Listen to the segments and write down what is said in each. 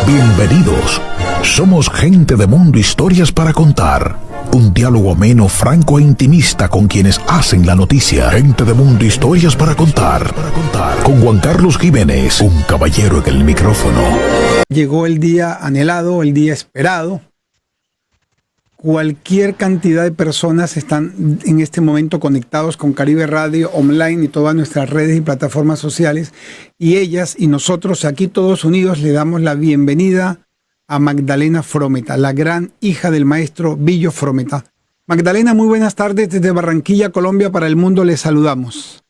Bienvenidos. Somos gente de Mundo Historias para contar. Un diálogo ameno, franco e intimista con quienes hacen la noticia. Gente de Mundo Historias para contar. Con Juan Carlos Jiménez, un caballero en el micrófono. Llegó el día anhelado, el día esperado. Cualquier cantidad de personas están en este momento conectados con Caribe Radio Online y todas nuestras redes y plataformas sociales. Y ellas y nosotros aquí todos unidos le damos la bienvenida a Magdalena Frometa, la gran hija del maestro Billo Frometa. Magdalena, muy buenas tardes desde Barranquilla, Colombia, para el mundo les saludamos.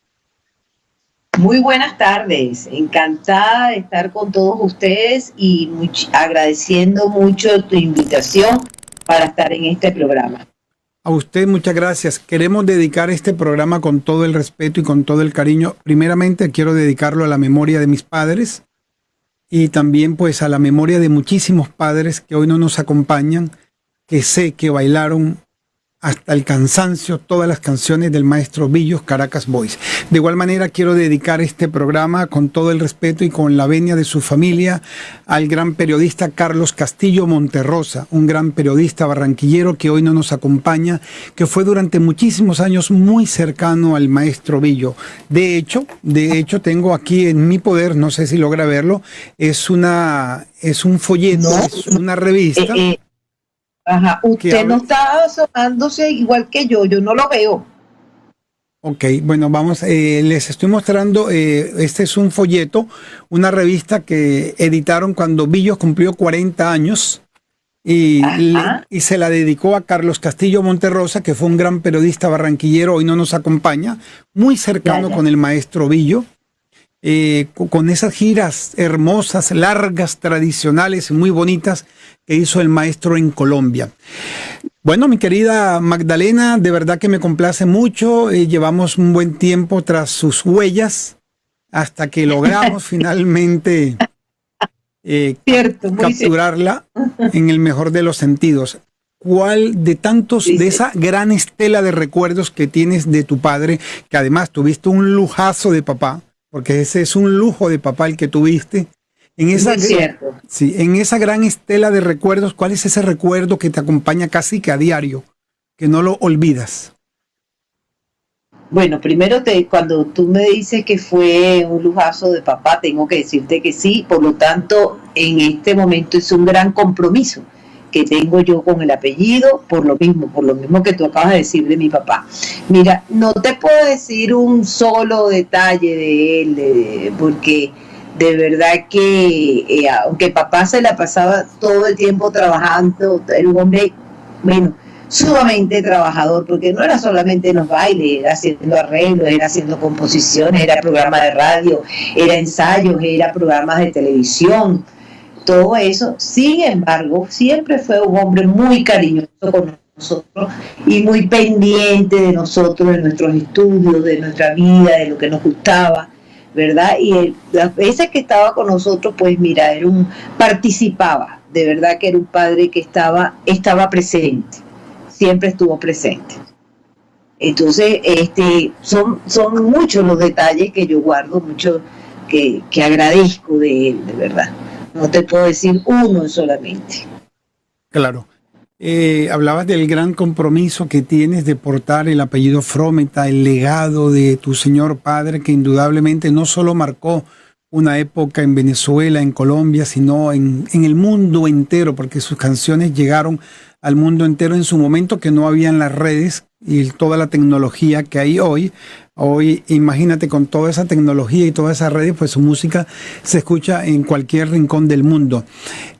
Muy buenas tardes, encantada de estar con todos ustedes y agradeciendo mucho tu invitación para estar en este programa. A usted muchas gracias. Queremos dedicar este programa con todo el respeto y con todo el cariño. Primeramente quiero dedicarlo a la memoria de mis padres y también pues a la memoria de muchísimos padres que hoy no nos acompañan, que sé que bailaron hasta el cansancio todas las canciones del maestro Billo Caracas Boys. De igual manera quiero dedicar este programa con todo el respeto y con la venia de su familia al gran periodista Carlos Castillo Monterrosa, un gran periodista barranquillero que hoy no nos acompaña, que fue durante muchísimos años muy cercano al maestro Billo. De hecho tengo aquí en mi poder, no sé si logra verlo, es un folleto, no, es una revista. Ajá, usted no está asomándose igual que yo no lo veo. Ok, bueno, vamos, les estoy mostrando, este es un folleto, una revista que editaron cuando Billo cumplió 40 años y se la dedicó a Carlos Castillo Monterrosa, que fue un gran periodista barranquillero, hoy no nos acompaña, muy cercano con el maestro Billo. Con esas giras hermosas, largas, tradicionales y muy bonitas que hizo el maestro en Colombia. Bueno, mi querida Magdalena, de verdad que me complace mucho. Llevamos un buen tiempo tras sus huellas hasta que logramos finalmente capturarla en el mejor de los sentidos. ¿Cuál de tantos, de esa gran estela de recuerdos que tienes de tu padre, que además tuviste un lujazo de papá? Porque ese es un lujo de papá el que tuviste. En esa gran estela de recuerdos, ¿cuál es ese recuerdo que te acompaña casi que a diario, que no lo olvidas? Bueno, primero cuando tú me dices que fue un lujazo de papá, tengo que decirte que sí, por lo tanto, en este momento es un gran compromiso que tengo yo con el apellido, por lo mismo que tú acabas de decir de mi papá. Mira, no te puedo decir un solo detalle de él, porque de verdad que aunque papá se la pasaba todo el tiempo trabajando, era un hombre, bueno, sumamente trabajador, porque no era solamente en los bailes, era haciendo arreglos, era haciendo composiciones, era programas de radio, era ensayos, era programas de televisión, todo eso. Sin embargo, siempre fue un hombre muy cariñoso con nosotros y muy pendiente de nosotros, de nuestros estudios, de nuestra vida, de lo que nos gustaba, ¿verdad? Y las veces que estaba con nosotros, pues mira, participaba, de verdad que era un padre que estaba presente, siempre estuvo presente. Entonces, son muchos los detalles que yo guardo, mucho que agradezco de él, de verdad. No te puedo decir uno solamente. Claro. Hablabas del gran compromiso que tienes de portar el apellido Frometa, el legado de tu señor padre, que indudablemente no solo marcó una época en Venezuela, en Colombia, sino en el mundo entero, porque sus canciones llegaron al mundo entero en su momento que no habían las redes y toda la tecnología que hay hoy. Hoy, imagínate, con toda esa tecnología y todas esas redes, pues su música se escucha en cualquier rincón del mundo.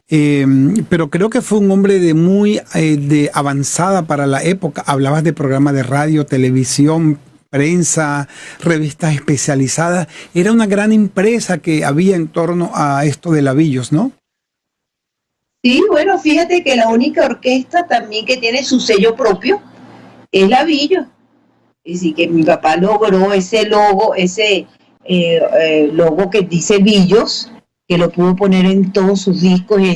Pero creo que fue un hombre de avanzada para la época. Hablabas de programas de radio, televisión, prensa, revistas especializadas. Era una gran empresa que había en torno a esto de la Billos, ¿no? Sí, bueno, fíjate que la única orquesta también que tiene su sello propio es la Billos. Es decir, que mi papá logró ese logo que dice Billos, que lo pudo poner en todos sus discos y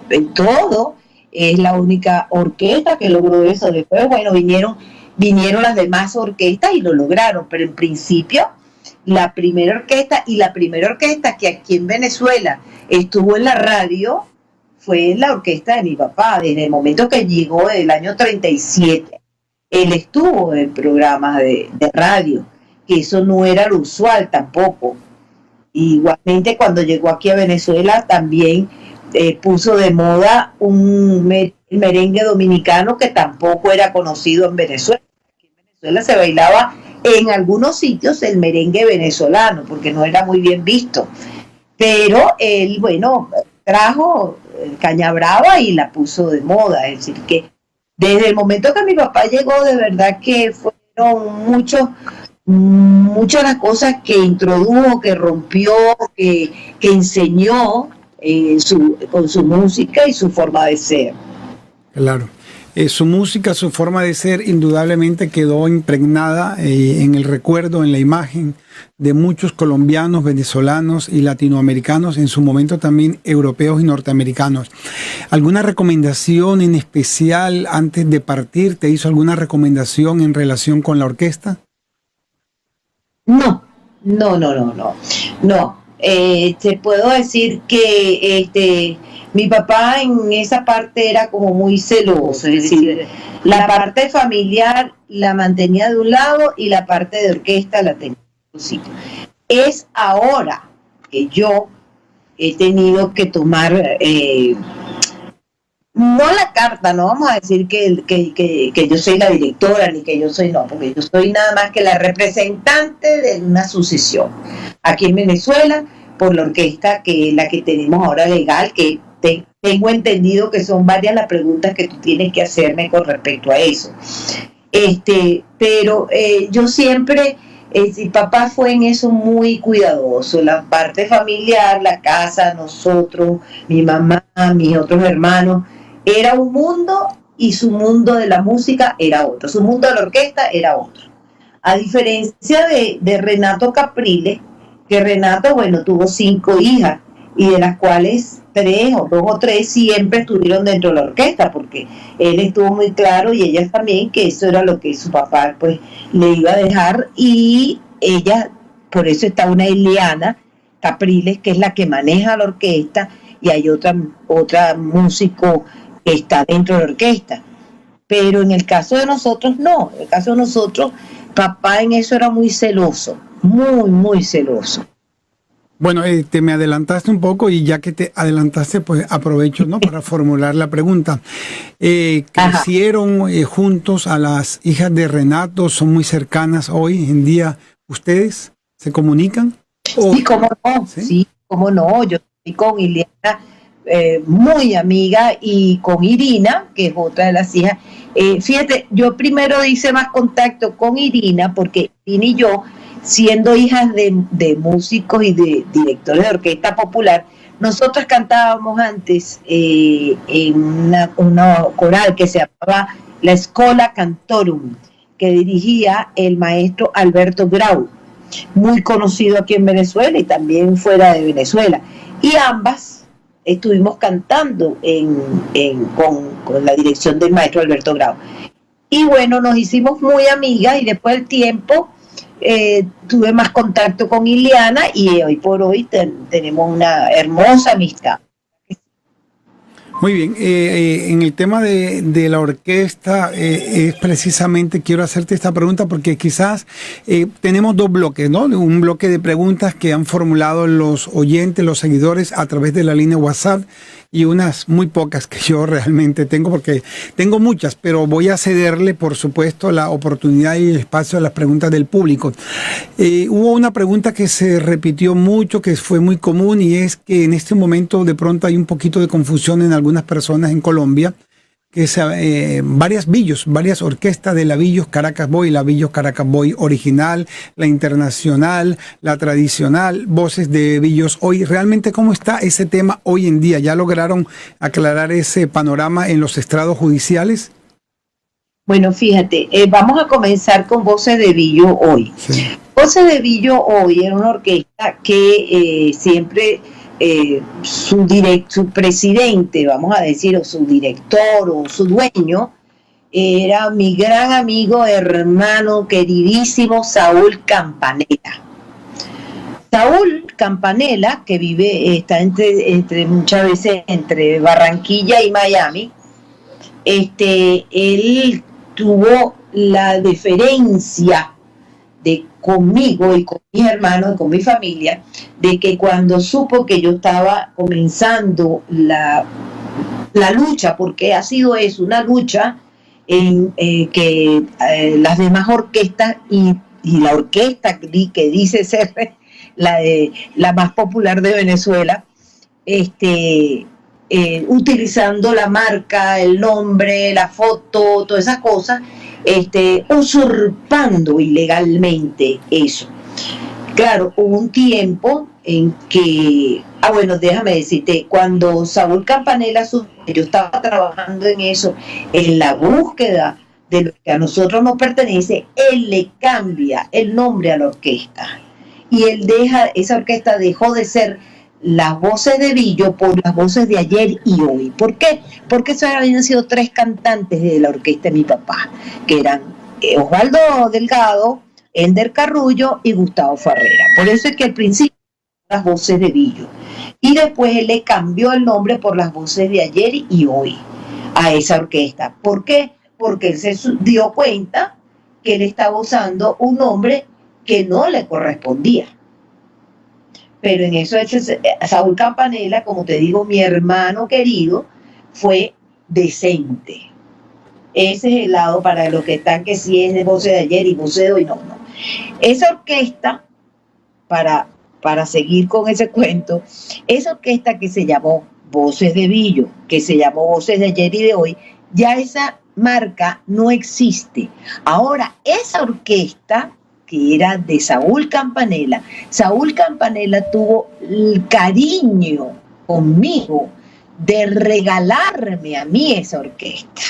en todo. Es la única orquesta que logró eso. Después, bueno, vinieron las demás orquestas y lo lograron, pero en principio la primera orquesta, y la primera orquesta que aquí en Venezuela estuvo en la radio fue la orquesta de mi papá. Desde el momento que llegó del año 37, él estuvo en programas de radio, que eso no era lo usual tampoco. Igualmente cuando llegó aquí a Venezuela también puso de moda un merengue dominicano que tampoco era conocido en Venezuela. Aquí en Venezuela se bailaba en algunos sitios el merengue venezolano porque no era muy bien visto, pero él, bueno, trajo Caña Brava y la puso de moda. Es decir, que desde el momento que mi papá llegó, de verdad que fueron muchas las cosas que introdujo, que rompió, que enseñó con su música y su forma de ser. Claro. Su música, su forma de ser, indudablemente quedó impregnada en el recuerdo, en la imagen de muchos colombianos, venezolanos y latinoamericanos, en su momento también europeos y norteamericanos. ¿Alguna recomendación en especial antes de partir? ¿Te hizo alguna recomendación en relación con la orquesta? No. Te puedo decir que mi papá en esa parte era como muy celoso, es decir, la parte familiar la mantenía de un lado y la parte de orquesta la tenía de otro sitio. Es ahora que yo he tenido que tomar, no la carta, no vamos a decir que yo soy la directora, ni que yo soy, no, porque yo soy nada más que la representante de una sucesión aquí en Venezuela por la orquesta, que es la que tenemos ahora legal, que tengo entendido que son varias las preguntas que tú tienes que hacerme con respecto a eso. Pero yo siempre, papá fue en eso muy cuidadoso, la parte familiar, la casa, nosotros, mi mamá, mis otros hermanos, era un mundo y su mundo de la música era otro, su mundo de la orquesta era otro. A diferencia de Renato Capriles, que Renato, bueno, tuvo 5 hijas, y de las cuales 2 o 3 siempre estuvieron dentro de la orquesta, porque él estuvo muy claro y ellas también, que eso era lo que su papá pues le iba a dejar, y ella, por eso está una Ileana Capriles, que es la que maneja la orquesta, y hay otra músico que está dentro de la orquesta. Pero en el caso de nosotros no, en el caso de nosotros, papá en eso era muy celoso, muy celoso. Bueno, te me adelantaste un poco, y ya que te adelantaste, pues aprovecho, ¿no?, para formular la pregunta. ¿Crecieron juntos a las hijas de Renato? ¿Son muy cercanas hoy en día ustedes? ¿Se comunican? Sí, cómo no, sí, cómo no. Yo estoy con Ileana muy amiga, y con Irina, que es otra de las hijas. Fíjate, yo primero hice más contacto con Irina, porque Irina y yo, siendo hijas de músicos y de directores de orquesta popular, nosotras cantábamos antes en una coral que se llamaba la Schola Cantorum, que dirigía el maestro Alberto Grau, muy conocido aquí en Venezuela y también fuera de Venezuela. Y ambas estuvimos cantando con la dirección del maestro Alberto Grau. Y bueno, nos hicimos muy amigas, y después del tiempo tuve más contacto con Ileana, y hoy por hoy tenemos una hermosa amistad. Muy bien, en el tema de la orquesta, es precisamente quiero hacerte esta pregunta porque quizás tenemos 2 bloques, ¿no? Un bloque de preguntas que han formulado los oyentes, los seguidores a través de la línea WhatsApp, y unas muy pocas que yo realmente tengo, porque tengo muchas, pero voy a cederle, por supuesto, la oportunidad y el espacio a las preguntas del público. Hubo una pregunta que se repitió mucho, que fue muy común, y es que en este momento de pronto hay un poquito de confusión en algunas personas en Colombia, que es varias orquestas de la Villos Caracas Boy, la Villos Caracas Boy original, la internacional, la tradicional, voces de Villos Hoy. ¿Realmente cómo está ese tema hoy en día? ¿Ya lograron aclarar ese panorama en los estrados judiciales? Bueno, fíjate, vamos a comenzar con Voces de Villos Hoy. Sí. Voces de Villos Hoy era una orquesta que siempre... su presidente, vamos a decir, o su director, o su dueño, era mi gran amigo, hermano, queridísimo Saúl Campanella. Saúl Campanella, que está entre muchas veces entre Barranquilla y Miami, él tuvo la deferencia de conmigo y con mis hermanos y con mi familia, de que cuando supo que yo estaba comenzando la lucha, porque ha sido eso, una lucha en que las demás orquestas y la orquesta que dice ser la más popular de Venezuela, utilizando la marca, el nombre, la foto, todas esas cosas, usurpando ilegalmente eso. Claro, hubo un tiempo en que, bueno, déjame decirte, cuando Saúl Campanella yo estaba trabajando en eso, en la búsqueda de lo que a nosotros nos pertenece, él le cambia el nombre a la orquesta. Y esa orquesta dejó de ser Las Voces de Billo por Las Voces de Ayer y Hoy. ¿Por qué? Porque eso habían sido 3 cantantes de la orquesta de mi papá, que eran Osvaldo Delgado, Ender Carrullo y Gustavo Farrera. Por eso es que al principio Las Voces de Billo. Y después él le cambió el nombre por Las Voces de Ayer y Hoy a esa orquesta. ¿Por qué? Porque él se dio cuenta que él estaba usando un nombre que no le correspondía. Pero en eso Saúl Campanella, como te digo, mi hermano querido, fue decente. Ese es el lado para los que están que sí es de Voces de Ayer y Voces de Hoy, no. Esa orquesta, para seguir con ese cuento, esa orquesta que se llamó Voces de Billo, que se llamó Voces de Ayer y de Hoy, ya esa marca no existe. Ahora, esa orquesta que era de Saúl Campanella tuvo el cariño conmigo de regalarme a mí esa orquesta.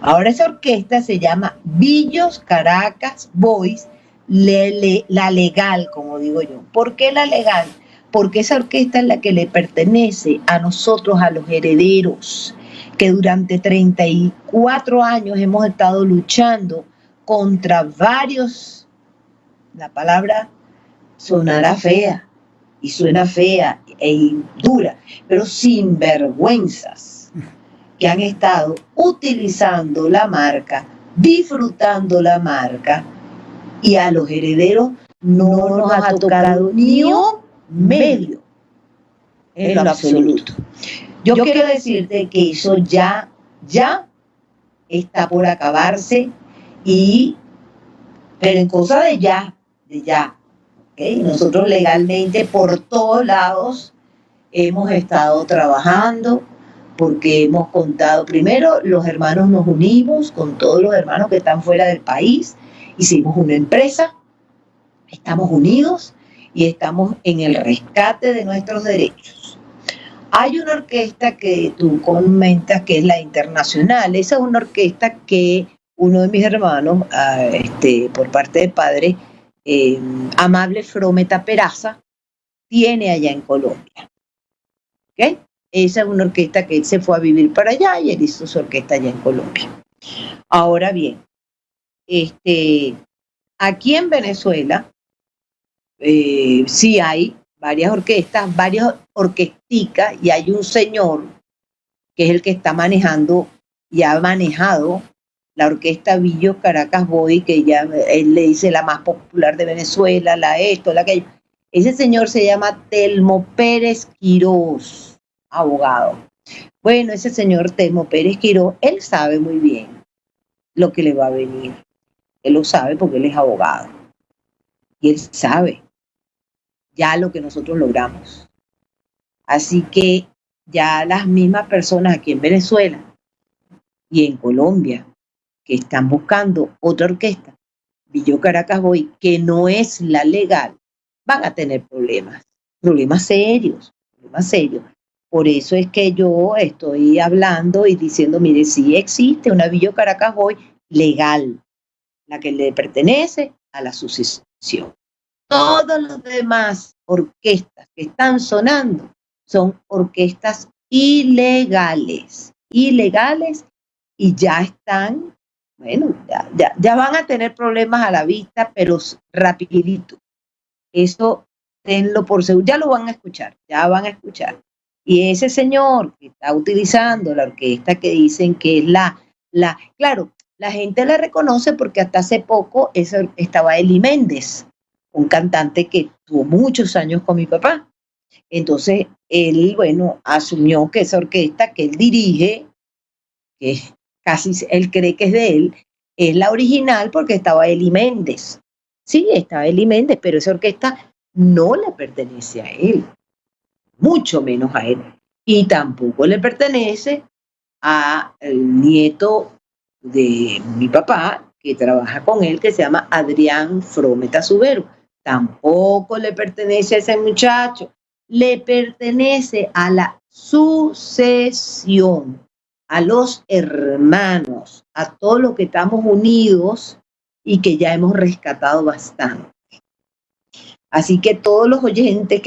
Ahora esa orquesta se llama Billos Caracas Boys, la legal, como digo yo. ¿Por qué la legal? Porque esa orquesta es la que le pertenece a nosotros, a los herederos, que durante 34 años hemos estado luchando contra varios, la palabra sonará fea, y suena fea e dura, pero sinvergüenzas, que han estado utilizando la marca, disfrutando la marca, y a los herederos no nos ha tocado ni un medio en lo absoluto. Yo quiero decirte que eso ya está por acabarse, pero en cosa de ya, ¿okay? Nosotros legalmente por todos lados hemos estado trabajando, porque hemos contado, primero los hermanos nos unimos con todos los hermanos que están fuera del país, hicimos una empresa, estamos unidos y estamos en el rescate de nuestros derechos. Hay una orquesta que tú comentas que es la Internacional. Esa es una orquesta que uno de mis hermanos, por parte de padre, Amable Frometa Peraza, tiene allá en Colombia. ¿Okay? Esa es una orquesta que él se fue a vivir para allá y él hizo su orquesta allá en Colombia. Ahora bien, aquí en Venezuela sí hay varias orquestas, varias orquesticas, y hay un señor que es el que está manejando y ha manejado la orquesta Billos Caracas Boy, que ya él le dice la más popular de Venezuela, la aquello. Ese señor se llama Telmo Pérez Quirós, abogado. Bueno, ese señor Telmo Pérez Quirós, él sabe muy bien lo que le va a venir. Él lo sabe porque él es abogado. Y él sabe ya lo que nosotros logramos. Así que ya las mismas personas aquí en Venezuela y en Colombia que están buscando otra orquesta, Billos Caracas Boy, que no es la legal, van a tener problemas serios. Por eso es que yo estoy hablando y diciendo, mire, sí existe una Billos Caracas Boy legal, la que le pertenece a la sucesión. Todas las demás orquestas que están sonando son orquestas ilegales y ya están, bueno, ya van a tener problemas a la vista, pero rapidito. Eso tenlo por seguro, ya lo van a escuchar, ya van a escuchar. Y ese señor que está utilizando la orquesta que dicen que es claro, la gente la reconoce porque hasta hace poco estaba Eli Méndez, un cantante que tuvo muchos años con mi papá. Entonces, él, bueno, asumió que esa orquesta que él dirige, que casi él cree que es de él, es la original porque estaba Eli Méndez. Sí, estaba Eli Méndez, pero esa orquesta no le pertenece a él, mucho menos a él. Y tampoco le pertenece al nieto de mi papá, que trabaja con él, que se llama Adrián Frometa Subero. Tampoco le pertenece a ese muchacho. Le pertenece a la sucesión, a los hermanos, a todos los que estamos unidos y que ya hemos rescatado bastante. Así que todos los oyentes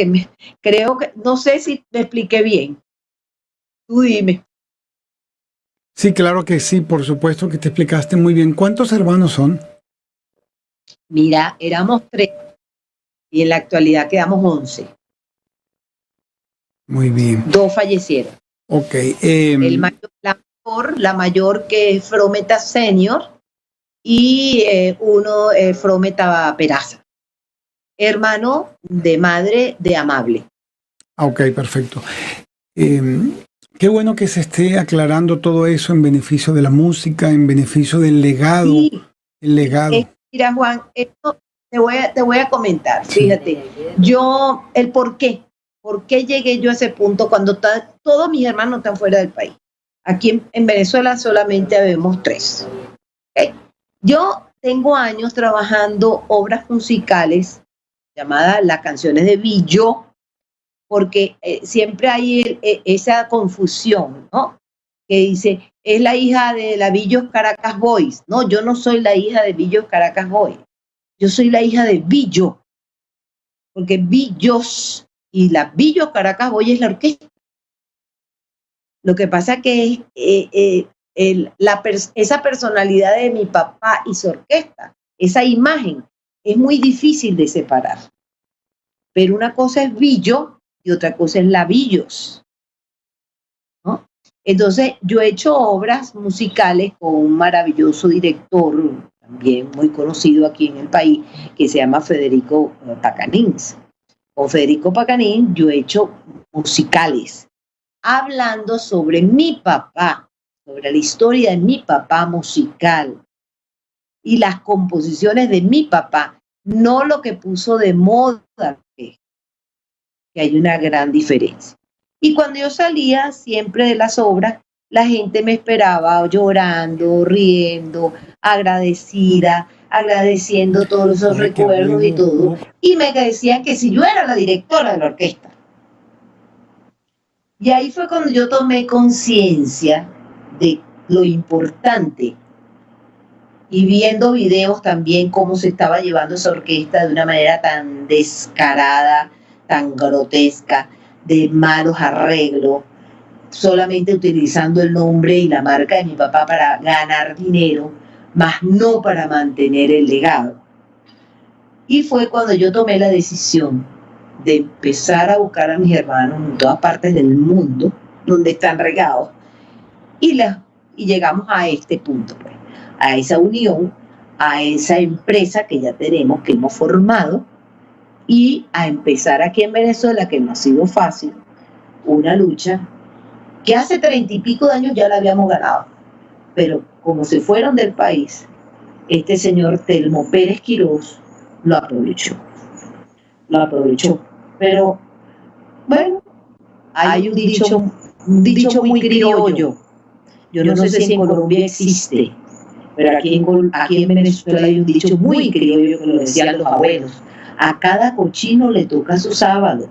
creo que, no sé si me expliqué bien. Tú dime. Sí, claro que sí, por supuesto que te explicaste muy bien. ¿Cuántos hermanos son? Mira, éramos 3 y en la actualidad quedamos 11. Muy bien. 2 fallecieron. Ok. La mayor que es Frometa Senior y uno Frometa Peraza, hermano de madre de Amable. Ok, perfecto. Qué bueno que se esté aclarando todo eso en beneficio de la música, en beneficio del legado. Sí. El legado. Mira, Juan, esto te voy a comentar. Fíjate, el por qué llegué yo a ese punto cuando todos mis hermanos están fuera del país. Aquí en Venezuela solamente habemos 3. ¿Okay? Yo tengo años trabajando obras musicales llamadas las canciones de Billo, porque siempre hay esa confusión, ¿no? Que dice, es la hija de la Billos Caracas Boys. No, yo no soy la hija de Billos Caracas Boys. Yo soy la hija de Billo, porque Billos y la Billos Caracas Boys es la orquesta. Lo que pasa que esa personalidad de mi papá y su orquesta, esa imagen, es muy difícil de separar. Pero una cosa es Billo y otra cosa es la Billos, ¿no? Entonces, yo he hecho obras musicales con un maravilloso director, también muy conocido aquí en el país, que se llama Federico Pacanins. Con Federico Pacanín yo he hecho musicales, hablando sobre mi papá, sobre la historia de mi papá musical y las composiciones de mi papá, no lo que puso de moda, que hay una gran diferencia. Y cuando yo salía siempre de las obras, la gente me esperaba llorando, riendo, agradecida, agradeciendo todos esos recuerdos y todo. Y me decían que si yo era la directora de la orquesta. Y ahí fue cuando yo tomé conciencia de lo importante y viendo videos también cómo se estaba llevando esa orquesta de una manera tan descarada, tan grotesca, de malos arreglos, solamente utilizando el nombre y la marca de mi papá para ganar dinero, más no para mantener el legado. Y fue cuando yo tomé la decisión de empezar a buscar a mis hermanos en todas partes del mundo, donde están regados, y llegamos a este punto, pues, a esa unión, a esa empresa que ya tenemos, que hemos formado, y a empezar aquí en Venezuela, que no ha sido fácil, una lucha que hace 30 y pico de años ya la habíamos ganado, pero como se fueron del país, este señor Telmo Pérez Quirós lo aprovechó, pero bueno, hay un dicho muy criollo, yo no sé si en Colombia existe, pero aquí en Venezuela hay un dicho muy criollo que lo decían los abuelos: a cada cochino le toca su sábado,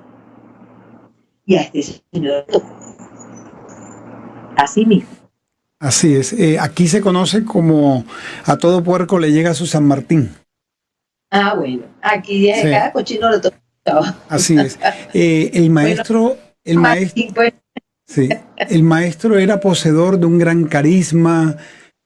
y a este señor le tocó. Así mismo. Así es. Aquí se conoce como a todo puerco le llega su San Martín. Ah, bueno. Aquí a cada cochino le toca su sábado. Así es. El maestro era poseedor de un gran carisma,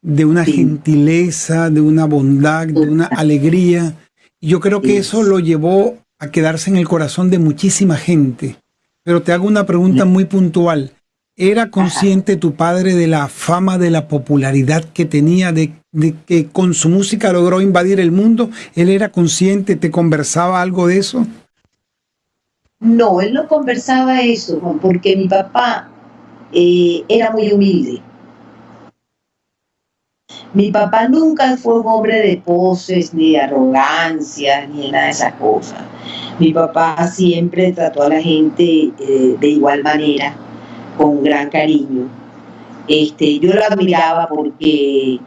de una gentileza, de una bondad, de una alegría. Yo creo que eso lo llevó a quedarse en el corazón de muchísima gente. Pero te hago una pregunta muy puntual. ¿Era consciente tu padre de la fama, de la popularidad que tenía, de que con su música logró invadir el mundo? ¿Él era consciente? ¿Te conversaba algo de eso? No, él no conversaba eso, Juan, porque mi papá era muy humilde. Mi papá nunca fue un hombre de poses, ni de arrogancia, ni de nada de esas cosas. Mi papá siempre trató a la gente de igual manera, con gran cariño. Yo lo admiraba porque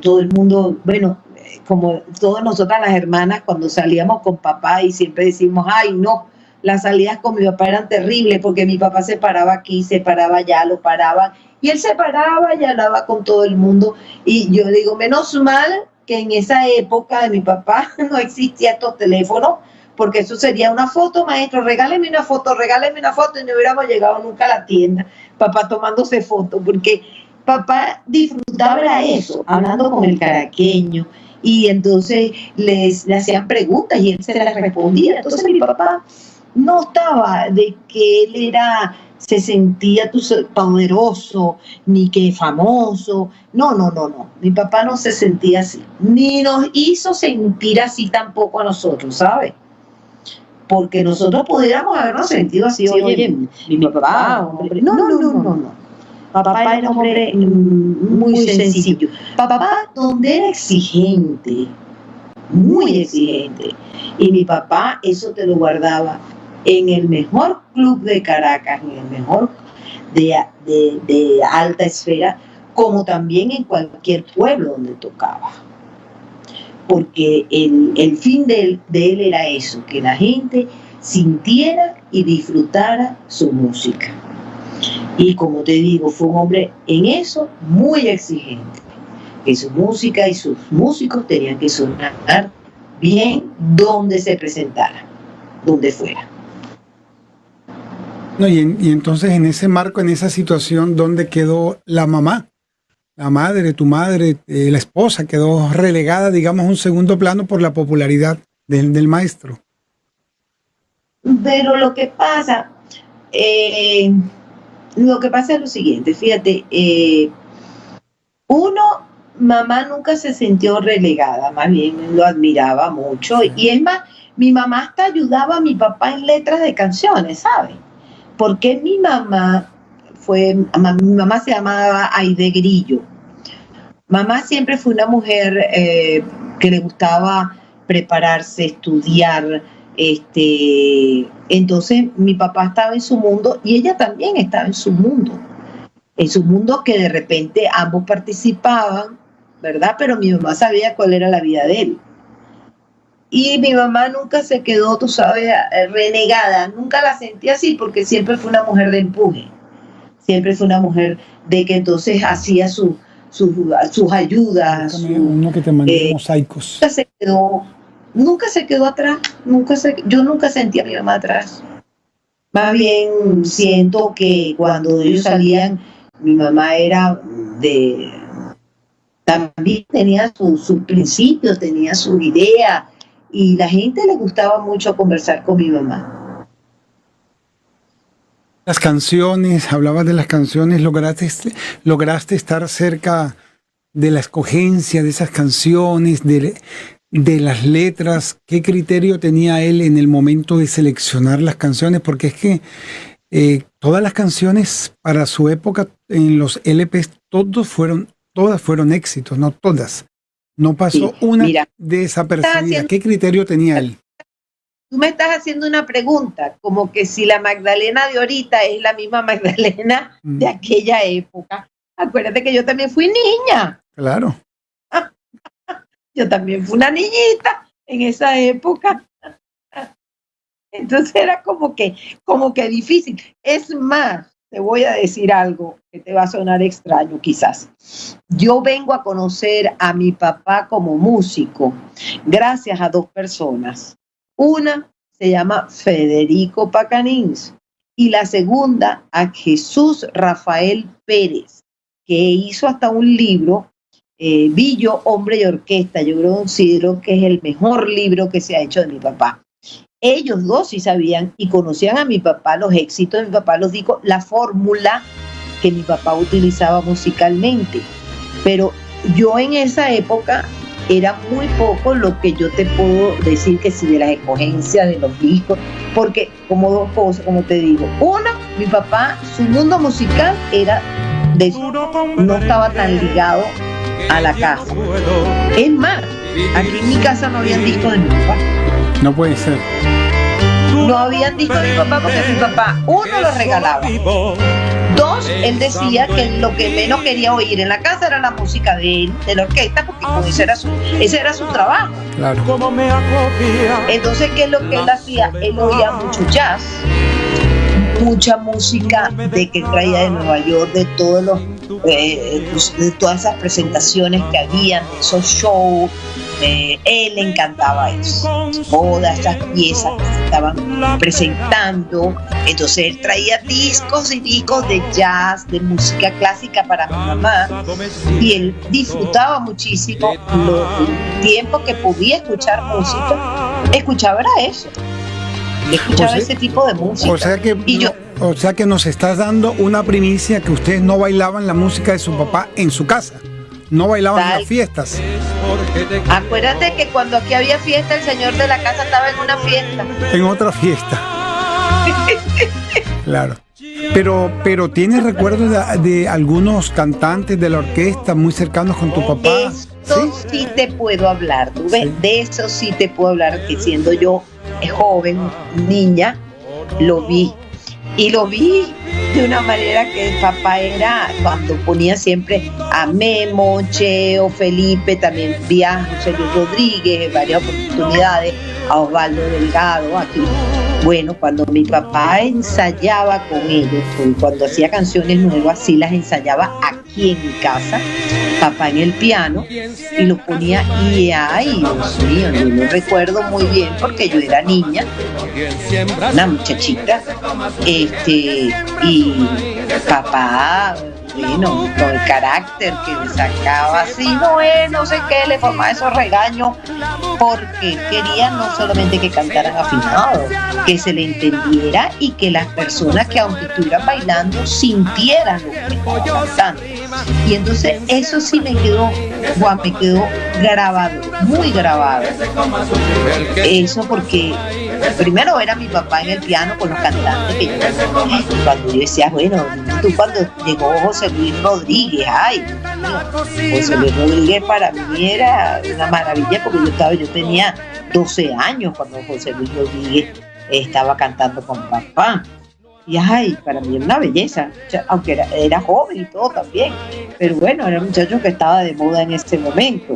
todo el mundo, bueno, como todas nosotras las hermanas, cuando salíamos con papá y siempre decimos, ay no, las salidas con mi papá eran terribles porque mi papá se paraba aquí, se paraba allá, lo paraban y él se paraba y hablaba con todo el mundo. Y yo digo, menos mal que en esa época de mi papá no existía estos teléfonos, porque eso sería una foto, maestro, regáleme una foto, y no hubiéramos llegado nunca a la tienda, papá tomándose fotos, porque papá disfrutaba de eso, hablando con el caraqueño, y entonces le hacían preguntas y él se las respondía. Entonces mi papá no estaba de que él se sentía poderoso, ni que famoso, no, mi papá no se sentía así, ni nos hizo sentir así tampoco a nosotros, ¿sabes? Porque nosotros pudiéramos habernos sentido así, oye, mi papá, hombre, no. Papá era un hombre muy sencillo. Papá, donde era exigente, muy exigente. Y mi papá eso te lo guardaba en el mejor club de Caracas, en el mejor de alta esfera, como también en cualquier pueblo donde tocaba. Porque el fin de él era eso, que la gente sintiera y disfrutara su música. Y como te digo, fue un hombre en eso muy exigente, que su música y sus músicos tenían que sonar bien donde se presentara, donde fuera. No, y entonces en ese marco, en esa situación, ¿dónde quedó la mamá? La madre, tu madre, la esposa, quedó relegada, digamos, a un segundo plano por la popularidad del maestro. Pero lo que pasa es lo siguiente, fíjate, mamá nunca se sintió relegada, más bien lo admiraba mucho, y es más, mi mamá hasta ayudaba a mi papá en letras de canciones, ¿sabes? Porque mi mamá se llamaba Aide Grillo. Mamá siempre fue una mujer que le gustaba prepararse, estudiar, entonces mi papá estaba en su mundo y ella también estaba en su mundo que de repente ambos participaban, ¿verdad? Pero mi mamá sabía cuál era la vida de él. Y mi mamá nunca se quedó, tú sabes, renegada, nunca la sentí así porque siempre fue una mujer de empuje, siempre fue una mujer de que entonces hacía sus ayudas. Uno que te mandó mosaicos. Nunca se quedó atrás, yo nunca sentí a mi mamá atrás. Más bien siento que cuando ellos salían, mi mamá era también tenía sus principios, tenía su idea, y la gente le gustaba mucho conversar con mi mamá. Las canciones, hablabas de las canciones, lograste estar cerca de la escogencia de esas canciones, de las letras. ¿Qué criterio tenía él en el momento de seleccionar las canciones? Porque es que todas las canciones para su época en los LPs, todas fueron éxitos, no todas. No pasó una desapercibida. ¿Qué criterio tenía él? Tú me estás haciendo una pregunta, como que si la Magdalena de ahorita es la misma Magdalena de aquella época. Acuérdate que yo también fui niña. Claro. Yo también fui una niñita en esa época. Entonces era como que difícil. Es más, te voy a decir algo que te va a sonar extraño quizás. Yo vengo a conocer a mi papá como músico gracias a dos personas. Una se llama Federico Pacanins y la segunda a Jesús Rafael Pérez, que hizo hasta un libro, Billo, Hombre y Orquesta. Yo considero que es el mejor libro que se ha hecho de mi papá. ellos dos sí sabían y conocían a mi papá, los éxitos de mi papá, los discos, la fórmula que mi papá utilizaba musicalmente. Pero yo en esa época era muy poco lo que yo te puedo decir que si de las escogencias de los discos, porque como dos cosas, como te digo, una, mi papá, su mundo musical era de eso, no estaba tan ligado a la casa. Es más, aquí en mi casa no había discos de mi papá. No puede ser. No habían discos de mi papá porque mi papá, uno, los regalaba. Dos, él decía que lo que menos quería oír en la casa era la música de él, de la orquesta, porque con ese era su trabajo. Claro. Entonces, ¿qué es lo que él hacía? Él oía mucho jazz, mucha música de que traía de Nueva York, de todos de todas esas presentaciones que habían, de esos shows. Él le encantaba eso, todas esas piezas que se estaban presentando. Entonces él traía discos y discos de jazz, de música clásica para mi mamá, y él disfrutaba muchísimo el tiempo que podía escuchar música, escuchaba era eso, escuchaba ese tipo de música. O sea que nos estás dando una primicia que ustedes no bailaban la música de su papá en su casa. No bailaban en las fiestas. Acuérdate que cuando aquí había fiesta, el señor de la casa estaba en una fiesta. En otra fiesta. Claro. Pero ¿tienes recuerdos de algunos cantantes de la orquesta muy cercanos con tu papá? Eso sí te puedo hablar. ¿Tú ves? Sí. De eso sí te puedo hablar, que siendo yo joven, niña, lo vi. Y lo vi de una manera que el papá era, cuando ponía siempre a Memo, Cheo, Felipe, también vi a José Luis Rodríguez en varias oportunidades, a Osvaldo Delgado, aquí. Bueno, cuando mi papá ensayaba con ellos, cuando hacía canciones nuevas, sí las ensayaba aquí en mi casa, papá en el piano, y lo ponía, y ay, Dios mío, no lo recuerdo muy bien porque yo era niña, una muchachita, y papá, bueno, con el carácter que le sacaba así, no sé qué, le formaba esos regaños, porque quería no solamente que cantaran afinado, que se le entendiera y que las personas que aunque estuvieran bailando sintieran lo que estaban cantando. Y entonces eso sí me quedó grabado, muy grabado. Eso porque primero era mi papá en el piano con los cantantes que yo, cuando yo decía, bueno, tú cuando llegó José Luis Rodríguez, ay, José Luis Rodríguez para mí era una maravilla porque yo tenía 12 años cuando José Luis Rodríguez estaba cantando con papá. Y ay, para mí era una belleza, aunque era joven y todo también, pero bueno, era un muchacho que estaba de moda en ese momento.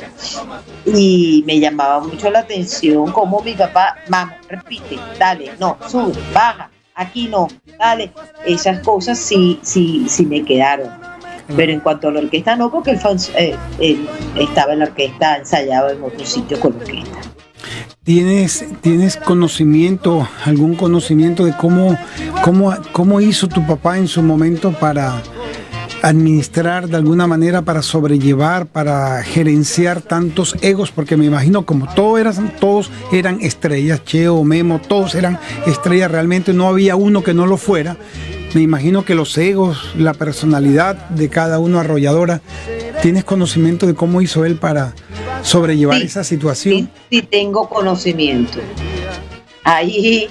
Y me llamaba mucho la atención cómo mi papá, vamos, repite, dale, no, sube, baja, aquí no, dale. Esas cosas sí me quedaron. Pero en cuanto a la orquesta no, porque él estaba en la orquesta, ensayaba en otro sitio con la orquesta. ¿Tienes conocimiento, algún conocimiento de cómo hizo tu papá en su momento para administrar de alguna manera, para sobrellevar, para gerenciar tantos egos? Porque me imagino como todos eran estrellas, Cheo, Memo, todos eran estrellas, realmente no había uno que no lo fuera. Me imagino que los egos, la personalidad de cada uno arrolladora. ¿Tienes conocimiento de cómo hizo él para sobrellevar esa situación? Sí, tengo conocimiento. Ahí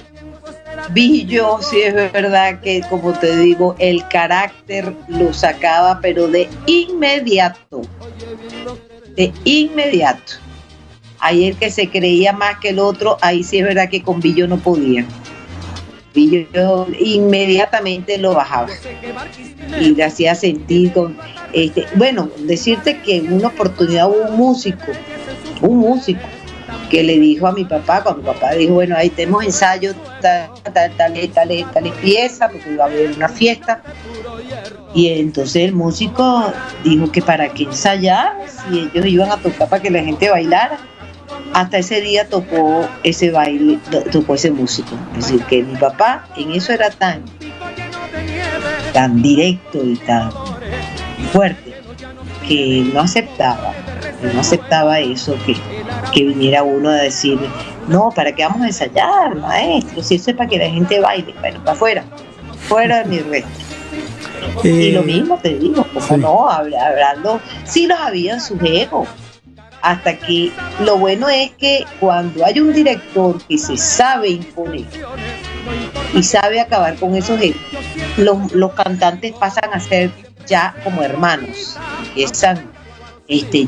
vi yo, sí es verdad que, como te digo, el carácter lo sacaba, pero de inmediato. Ahí el que se creía más que el otro, ahí sí es verdad que con Billo no podía. Billo inmediatamente lo bajaba y le hacía sentir con bueno, decirte que en una oportunidad hubo un músico que le dijo a mi papá, cuando mi papá dijo, bueno, ahí tenemos ensayo, tal pieza, porque iba a haber una fiesta, y entonces el músico dijo que para qué ensayar si ellos iban a tocar para que la gente bailara. Hasta ese día tocó ese baile, tocó ese músico. Es decir, que mi papá en eso era tan directo y tan fuerte que no aceptaba eso, que viniera uno a decir, No, ¿para qué vamos a ensayar, maestro? Si eso es para que la gente baile. Bueno, para afuera, fuera de mi resto. Y lo mismo te digo, como sí. No, hablando, sí los había en sus egos. Hasta que lo bueno es que cuando hay un director que se sabe imponer y sabe acabar con esos egos, los cantantes pasan a ser ya como hermanos, empiezan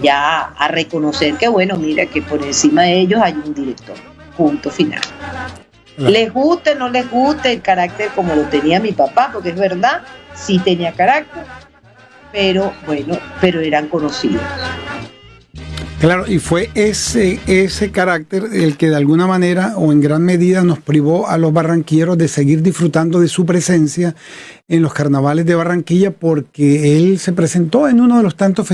ya a reconocer que bueno, mira que por encima de ellos hay un director, punto final. Les guste, no les guste el carácter como lo tenía mi papá, porque es verdad, sí tenía carácter, pero bueno, pero eran conocidos. Claro, y fue ese carácter el que de alguna manera o en gran medida nos privó a los barranquilleros de seguir disfrutando de su presencia en los carnavales de Barranquilla, porque él se presentó en uno de los tantos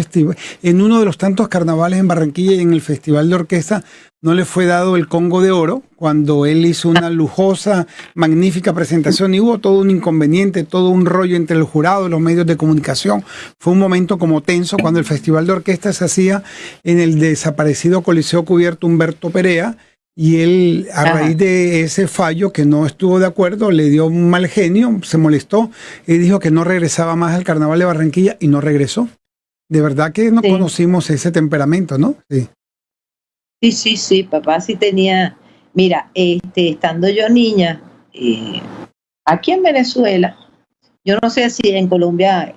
carnavales en Barranquilla, y en el Festival de Orquesta no le fue dado el Congo de Oro cuando él hizo una lujosa, magnífica presentación, y hubo todo un inconveniente, todo un rollo entre el jurado y los medios de comunicación. Fue un momento como tenso cuando el Festival de Orquesta se hacía en el desaparecido Coliseo Cubierto Humberto Perea, y él, a raíz de ese fallo, que no estuvo de acuerdo, le dio un mal genio, se molestó y dijo que no regresaba más al Carnaval de Barranquilla, y no regresó. De verdad que no conocimos ese temperamento, ¿no? Sí, papá sí tenía. Mira, estando yo niña, aquí en Venezuela, yo no sé si en Colombia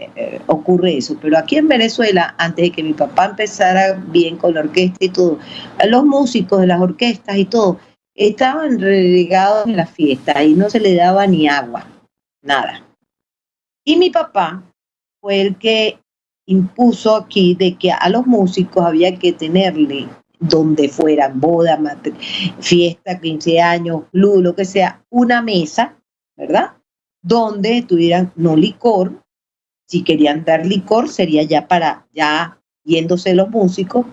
ocurre eso, pero aquí en Venezuela, antes de que mi papá empezara bien con la orquesta y todo, los músicos de las orquestas y todo, estaban relegados en las fiestas y no se le daba ni agua, nada. Y mi papá fue el que impuso aquí de que a los músicos había que tenerle, donde fueran, boda, fiesta, 15 años, club, lo que sea, una mesa, ¿verdad? Donde tuvieran no licor. Si querían dar licor sería ya para ya yéndose los músicos,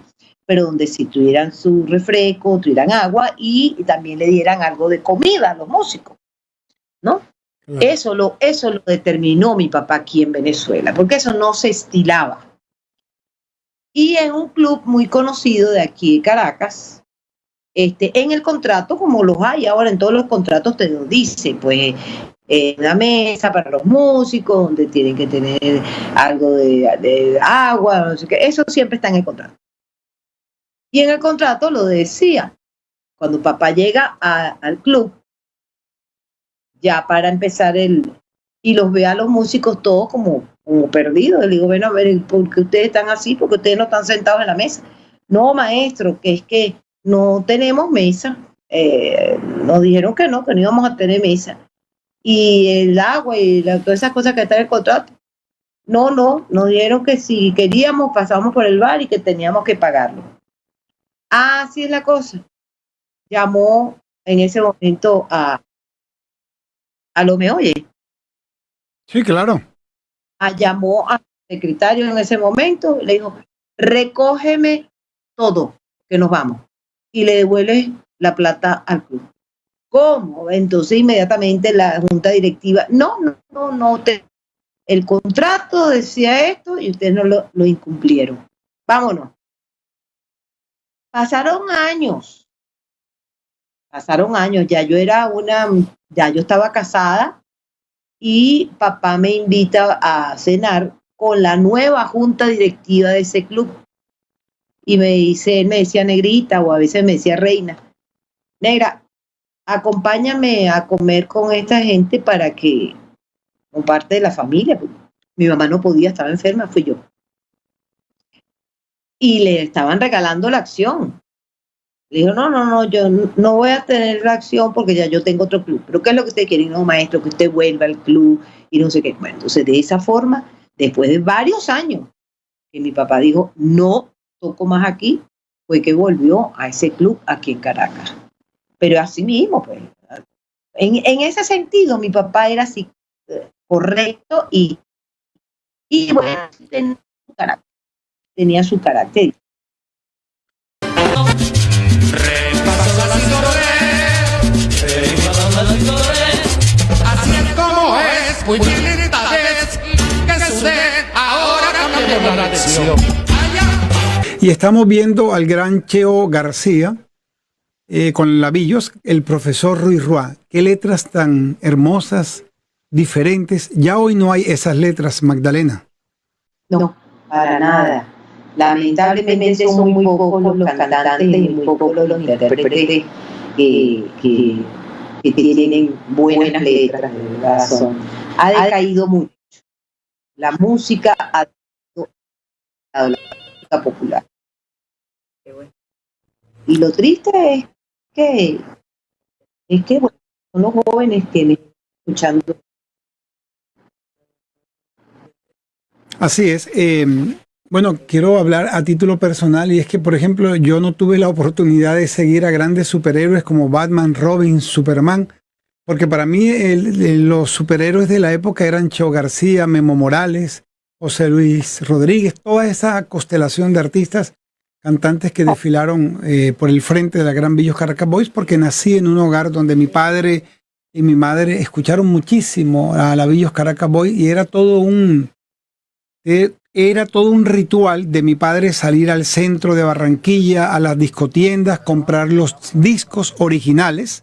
pero donde si tuvieran su refresco, tuvieran agua y también le dieran algo de comida a los músicos, ¿no? Eso lo determinó mi papá aquí en Venezuela, porque eso no se estilaba. Y en un club muy conocido de aquí de Caracas, en el contrato, como los hay ahora en todos los contratos, te lo dice, pues una mesa para los músicos, donde tienen que tener algo de agua, no sé qué, eso siempre está en el contrato. Y en el contrato lo decía, cuando papá llega al club, ya para empezar y los ve a los músicos todos como perdidos, le digo, bueno, a ver, ¿por qué ustedes están así? ¿Por qué ustedes no están sentados en la mesa? No, maestro, que es que no tenemos mesa, nos dijeron que no íbamos a tener mesa. Y el agua y todas esas cosas que están en el contrato. No, nos dijeron que si queríamos pasábamos por el bar y que teníamos que pagarlo. Así es la cosa. Llamó en ese momento a lo me oye. Sí, claro. Llamó al secretario en ese momento, le dijo, recógeme todo, que nos vamos. Y le devuelve la plata al club. ¿Cómo? Entonces inmediatamente la junta directiva, el contrato decía esto y ustedes no lo incumplieron. Vámonos. Pasaron años, ya yo estaba casada y papá me invita a cenar con la nueva junta directiva de ese club. Y él me decía negrita o a veces me decía reina, negra, acompáñame a comer con esta gente para que, como parte de la familia, pues, mi mamá no podía, estaba enferma, fui yo. Y le estaban regalando la acción. Le dijo, no, yo no voy a tener la acción porque ya yo tengo otro club. ¿Pero qué es lo que usted quiere? No, maestro, que usted vuelva al club y no sé qué. Bueno, entonces de esa forma, después de varios años que mi papá dijo, no toco más aquí, fue que volvió a ese club aquí en Caracas. Pero así mismo, pues, en ese sentido, mi papá era así, correcto y bueno, tenía su carácter. Así es como es, muy bien esta vez, que sucede ahora cambia la dirección. Y estamos viendo al gran Cheo García, con Labillos, el profesor Ruiz Rua. Qué letras tan hermosas, diferentes. Ya hoy no hay esas letras, Magdalena. No, para nada. Lamentablemente son muy pocos los cantantes y muy pocos los intérpretes que tienen buenas letras, de verdad. Ha decaído mucho. La música ha decaído, la música popular. Y lo triste es que bueno, son los jóvenes que me están escuchando. Así es. Bueno, quiero hablar a título personal y es que, por ejemplo, yo no tuve la oportunidad de seguir a grandes superhéroes como Batman, Robin, Superman, porque para mí los superhéroes de la época eran Cheo García, Memo Morales, José Luis Rodríguez, toda esa constelación de artistas, cantantes que desfilaron por el frente de la Gran Villos Caracas Boys, porque nací en un hogar donde mi padre y mi madre escucharon muchísimo a la Villos Caracas Boys y era todo un ritual de mi padre salir al centro de Barranquilla, a las discotiendas, comprar los discos originales.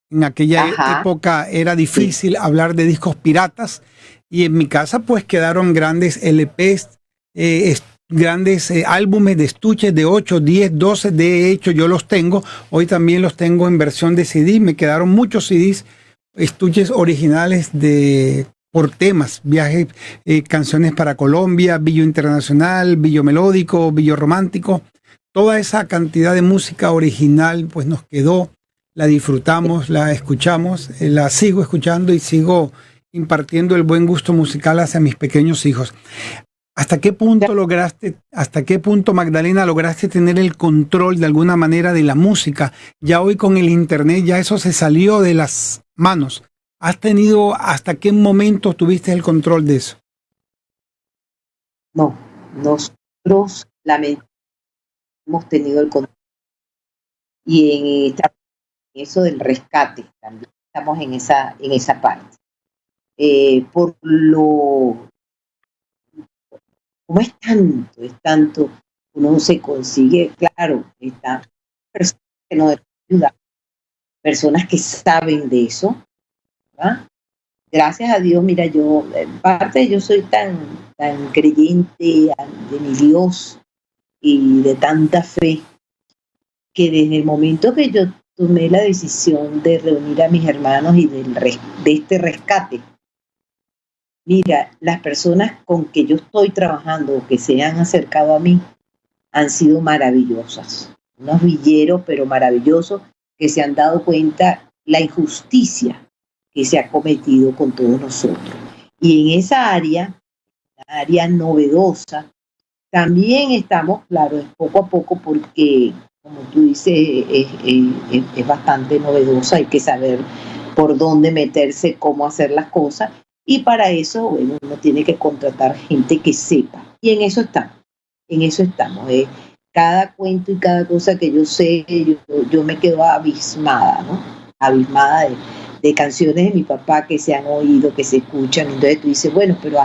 En aquella época era difícil hablar de discos piratas y en mi casa pues quedaron grandes LPs, grandes álbumes de estuches de 8, 10, 12. De hecho yo los tengo, hoy también los tengo en versión de CD. Me quedaron muchos CDs, estuches originales por temas, viajes, canciones para Colombia, Billo Internacional, Billo Melódico, Billo Romántico. Toda esa cantidad de música original pues nos quedó, la disfrutamos, la escuchamos, la sigo escuchando y sigo impartiendo el buen gusto musical hacia mis pequeños hijos. ¿Hasta qué punto Magdalena lograste tener el control de alguna manera de la música? Ya hoy con el internet ya eso se salió de las manos. ¿Hasta qué momento tuviste el control de eso? No, nosotros lamentablemente hemos tenido el control. Y en eso del rescate también estamos en esa parte. Como es tanto, uno se consigue, claro, están personas que nos ayudan, personas que saben de eso. ¿Ah? Gracias a Dios, mira, yo soy tan creyente de mi Dios y de tanta fe que desde el momento que yo tomé la decisión de reunir a mis hermanos y de este rescate, mira, las personas con que yo estoy trabajando o que se han acercado a mí han sido maravillosas, unos villeros pero maravillosos que se han dado cuenta la injusticia que se ha cometido con todos nosotros. Y en esa área novedosa, también estamos, claro, es poco a poco porque, como tú dices, es bastante novedosa, hay que saber por dónde meterse, cómo hacer las cosas, y para eso, bueno, uno tiene que contratar gente que sepa. Y en eso estamos. Cada cuento y cada cosa que yo sé, yo me quedo abismada, ¿no? Abismada de canciones de mi papá que se han oído, que se escuchan. Entonces tú dices, bueno, pero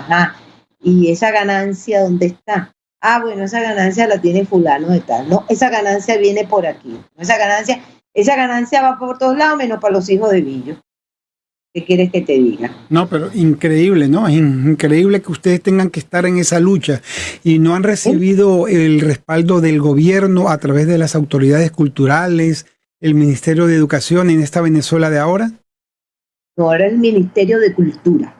¿y esa ganancia dónde está? Bueno, esa ganancia la tiene fulano de tal. No, esa ganancia viene por aquí. Esa ganancia va por todos lados, menos para los hijos de Billo. ¿Qué quieres que te diga? No, pero increíble, ¿no? Es increíble que ustedes tengan que estar en esa lucha y no han recibido el respaldo del gobierno a través de las autoridades culturales, el Ministerio de Educación en esta Venezuela de ahora. No, ahora el Ministerio de Cultura,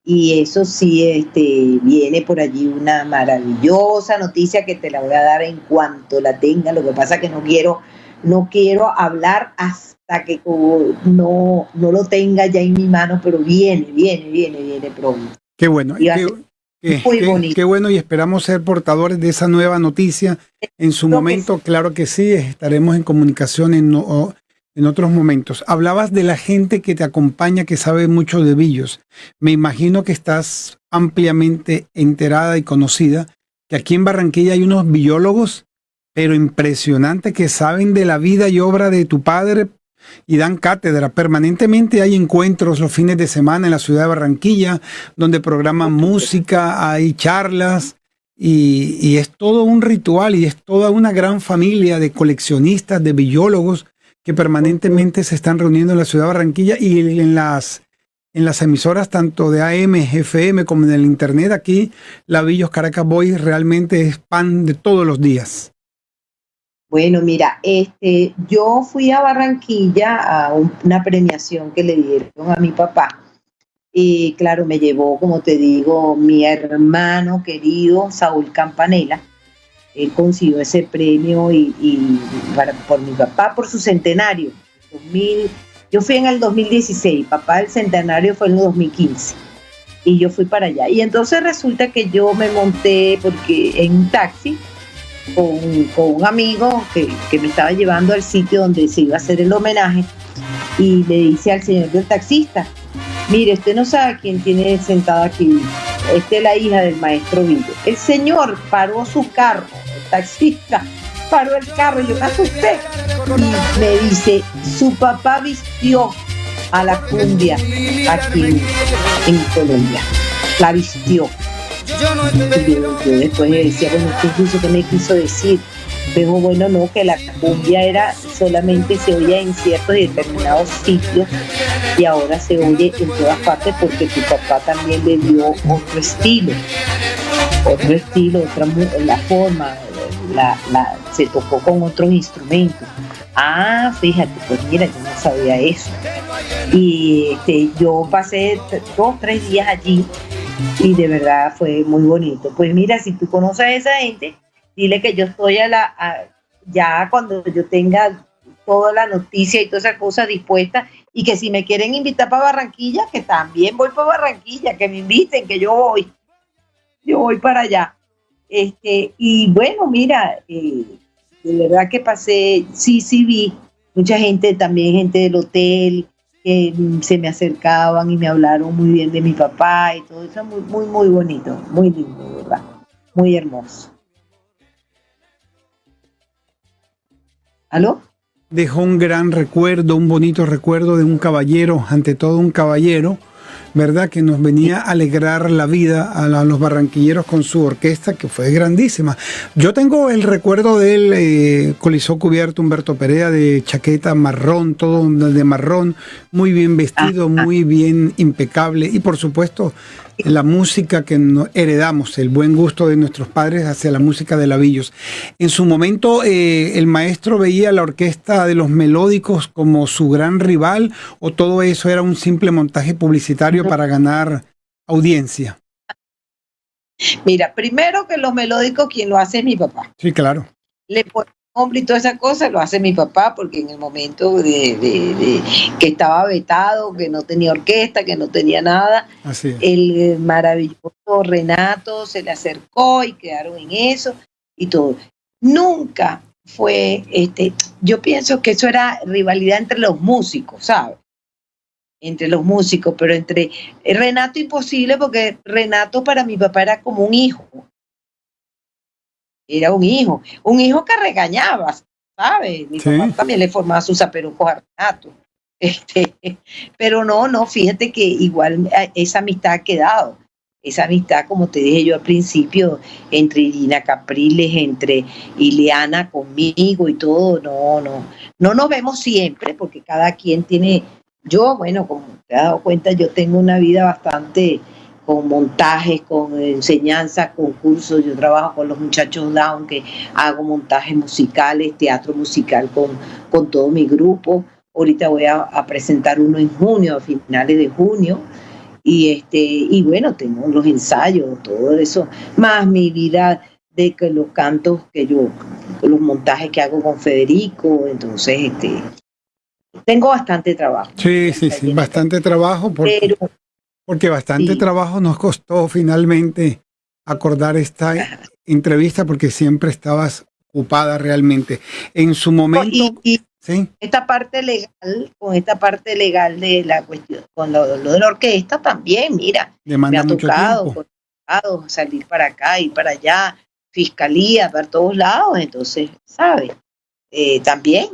y eso sí, viene por allí una maravillosa noticia que te la voy a dar en cuanto la tenga. Lo que pasa es que no quiero hablar hasta que no lo tenga ya en mi mano, pero viene pronto. Qué bueno. Qué bueno, y esperamos ser portadores de esa nueva noticia en su momento. Claro que sí, estaremos en comunicación en otros momentos. Hablabas de la gente que te acompaña, que sabe mucho de Billos. Me imagino que estás ampliamente enterada y conocida que aquí en Barranquilla hay unos biólogos, pero impresionantes, que saben de la vida y obra de tu padre y dan cátedra. Permanentemente hay encuentros los fines de semana en la ciudad de Barranquilla, donde programan música, hay charlas, y es todo un ritual y es toda una gran familia de coleccionistas, de biólogos que permanentemente se están reuniendo en la ciudad de Barranquilla y en las emisoras tanto de AM, FM como en el internet. Aquí Labillos Caracas Boys realmente es pan de todos los días. Bueno, mira, yo fui a Barranquilla a una premiación que le dieron a mi papá. Y claro, me llevó, como te digo, mi hermano querido Saúl Campanella. Él consiguió ese premio por mi papá, por su centenario. Yo fui en el 2016, papá del centenario fue en el 2015. Y yo fui para allá. Y entonces resulta que yo me monté en un taxi con un amigo que me estaba llevando al sitio donde se iba a hacer el homenaje. Y le dice al señor del taxista: mire, usted no sabe quién tiene sentada aquí. Esta es la hija del maestro Villa. El señor paró su carro, el taxista paró el carro y yo me asusté. Y me dice: su papá vistió a la cumbia aquí en Colombia. La vistió. Y yo después le decía: bueno, ¿qué me quiso decir? Pero bueno, no, que la cumbia solamente se oía en ciertos y determinados sitios y ahora se oye en todas partes porque tu papá también le dio otro estilo, la forma, se tocó con otros instrumentos. Ah, fíjate, pues mira, yo no sabía eso. Y yo pasé 2-3 días allí y de verdad fue muy bonito. Pues mira, si tú conoces a esa gente, dile que yo estoy ya cuando yo tenga toda la noticia y todas esas cosas dispuestas, y que si me quieren invitar para Barranquilla, que también voy para Barranquilla, que me inviten, que yo voy para allá. Y bueno, mira, de verdad que pasé, sí vi mucha gente, también gente del hotel, que se me acercaban y me hablaron muy bien de mi papá y todo eso, muy, muy, muy bonito, muy lindo, de verdad, muy hermoso. ¿Aló? Dejó un gran recuerdo, un bonito recuerdo de un caballero, ante todo un caballero, ¿verdad? Que nos venía a alegrar la vida a los barranquilleros con su orquesta, que fue grandísima. Yo tengo el recuerdo de él, Coliseo Cubierto, Humberto Perea, de chaqueta marrón, todo de marrón, muy bien vestido, muy bien, impecable. Y por supuesto, la música que heredamos, el buen gusto de nuestros padres hacia la música de Labillos. En su momento, el maestro veía la orquesta de los melódicos como su gran rival, o todo eso era un simple montaje publicitario para ganar audiencia. Mira, primero que los melódicos, quien lo hace es mi papá. Sí, claro. Le pone nombre y toda esa cosa, lo hace mi papá, porque en el momento de que estaba vetado, que no tenía orquesta, que no tenía nada, así es, el maravilloso Renato se le acercó y quedaron en eso y todo. Nunca fue, yo pienso que eso era rivalidad entre los músicos, ¿sabes? Entre los músicos, pero entre Renato imposible, porque Renato para mi papá era como un hijo. Era un hijo que regañaba, ¿sabes? Mi papá también le formaba sus zaperucos a Renato. Pero no, fíjate que igual esa amistad ha quedado. Esa amistad, como te dije yo al principio, entre Irina Capriles, entre Ileana conmigo y todo, no nos vemos siempre, porque cada quien tiene. Yo, bueno, como te has dado cuenta, yo tengo una vida bastante con montajes, con enseñanza, con cursos. Yo trabajo con los muchachos Down, que hago montajes musicales, teatro musical con todo mi grupo. Ahorita voy a presentar uno en junio, a finales de junio. Y bueno, tengo los ensayos, todo eso, más mi vida de que los cantos que yo, los montajes que hago con Federico. Entonces, tengo bastante trabajo. Sí, bastante trabajo, porque bastante trabajo nos costó finalmente acordar esta entrevista, porque siempre estabas ocupada realmente. En su momento. ¿Sí? Esta parte legal de la cuestión, con lo de la orquesta también, mira, me ha tocado salir para acá y para allá, fiscalía, para todos lados. Entonces, ¿sabes? También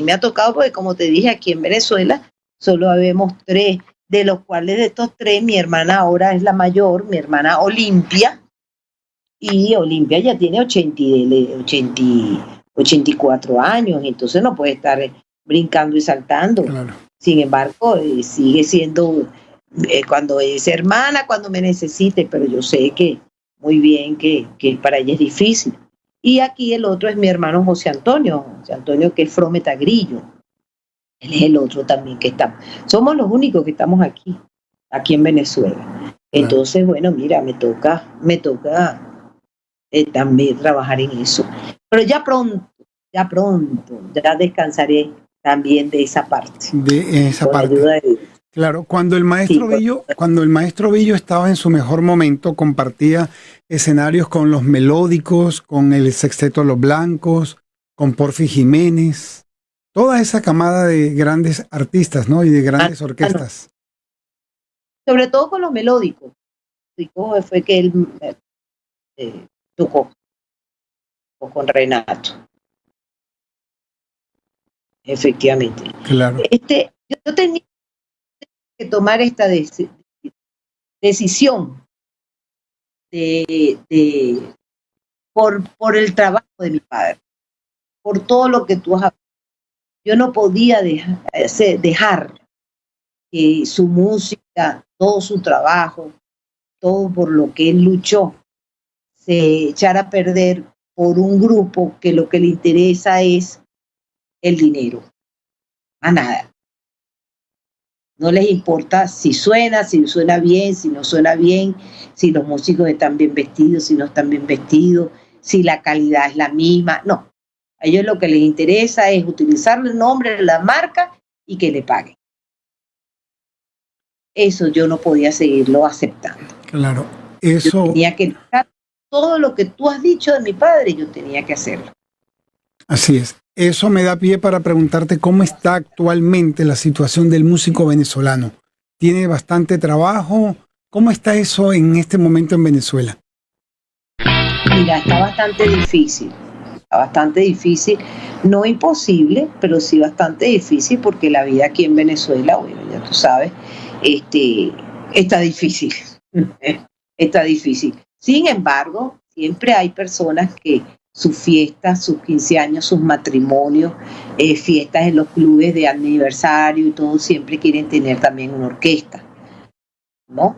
me ha tocado, porque como te dije, aquí en Venezuela solo habemos 3, de los cuales de estos 3, mi hermana ahora es la mayor, mi hermana Olimpia, Y Olimpia ya tiene 84 años, entonces no puede estar brincando y saltando. Claro. Sin embargo, sigue siendo, cuando es hermana, cuando me necesite, pero yo sé que muy bien que para ella es difícil. Y aquí el otro es mi hermano José Antonio que es Frometa Grillo. Él es el otro también que está. Somos los únicos que estamos aquí en Venezuela. Entonces, bueno, mira, me toca también trabajar en eso. Pero ya pronto, ya descansaré también de esa parte. De esa con parte. Ayuda de Dios. Claro, cuando el maestro Villo estaba en su mejor momento, compartía escenarios con los melódicos, con el Sexteto Los Blancos, con Porfi Jiménez, toda esa camada de grandes artistas, ¿no? Y de grandes orquestas. Sobre todo con los melódicos. Fue que él tocó con Renato. Efectivamente. Claro. Yo tenía que tomar esta decisión por el trabajo de mi padre, por todo lo que tú has hablado. Yo no podía dejar que su música, todo su trabajo, todo por lo que él luchó, se echara a perder por un grupo que lo que le interesa es el dinero. A nada. No les importa si suena bien, si no suena bien, si los músicos están bien vestidos, si no están bien vestidos, si la calidad es la misma. No. A ellos lo que les interesa es utilizar el nombre de la marca y que le paguen. Eso yo no podía seguirlo aceptando. Claro. Eso. Yo tenía que dejar todo lo que tú has dicho de mi padre, yo tenía que hacerlo. Así es. Eso me da pie para preguntarte cómo está actualmente la situación del músico venezolano. ¿Tiene bastante trabajo? ¿Cómo está eso en este momento en Venezuela? Mira, está bastante difícil. No imposible, pero sí bastante difícil porque la vida aquí en Venezuela, bueno, ya tú sabes, está difícil. Está difícil. Sin embargo, siempre hay personas que sus fiestas, sus 15 años, sus matrimonios, fiestas en los clubes de aniversario y todo, siempre quieren tener también una orquesta, ¿no?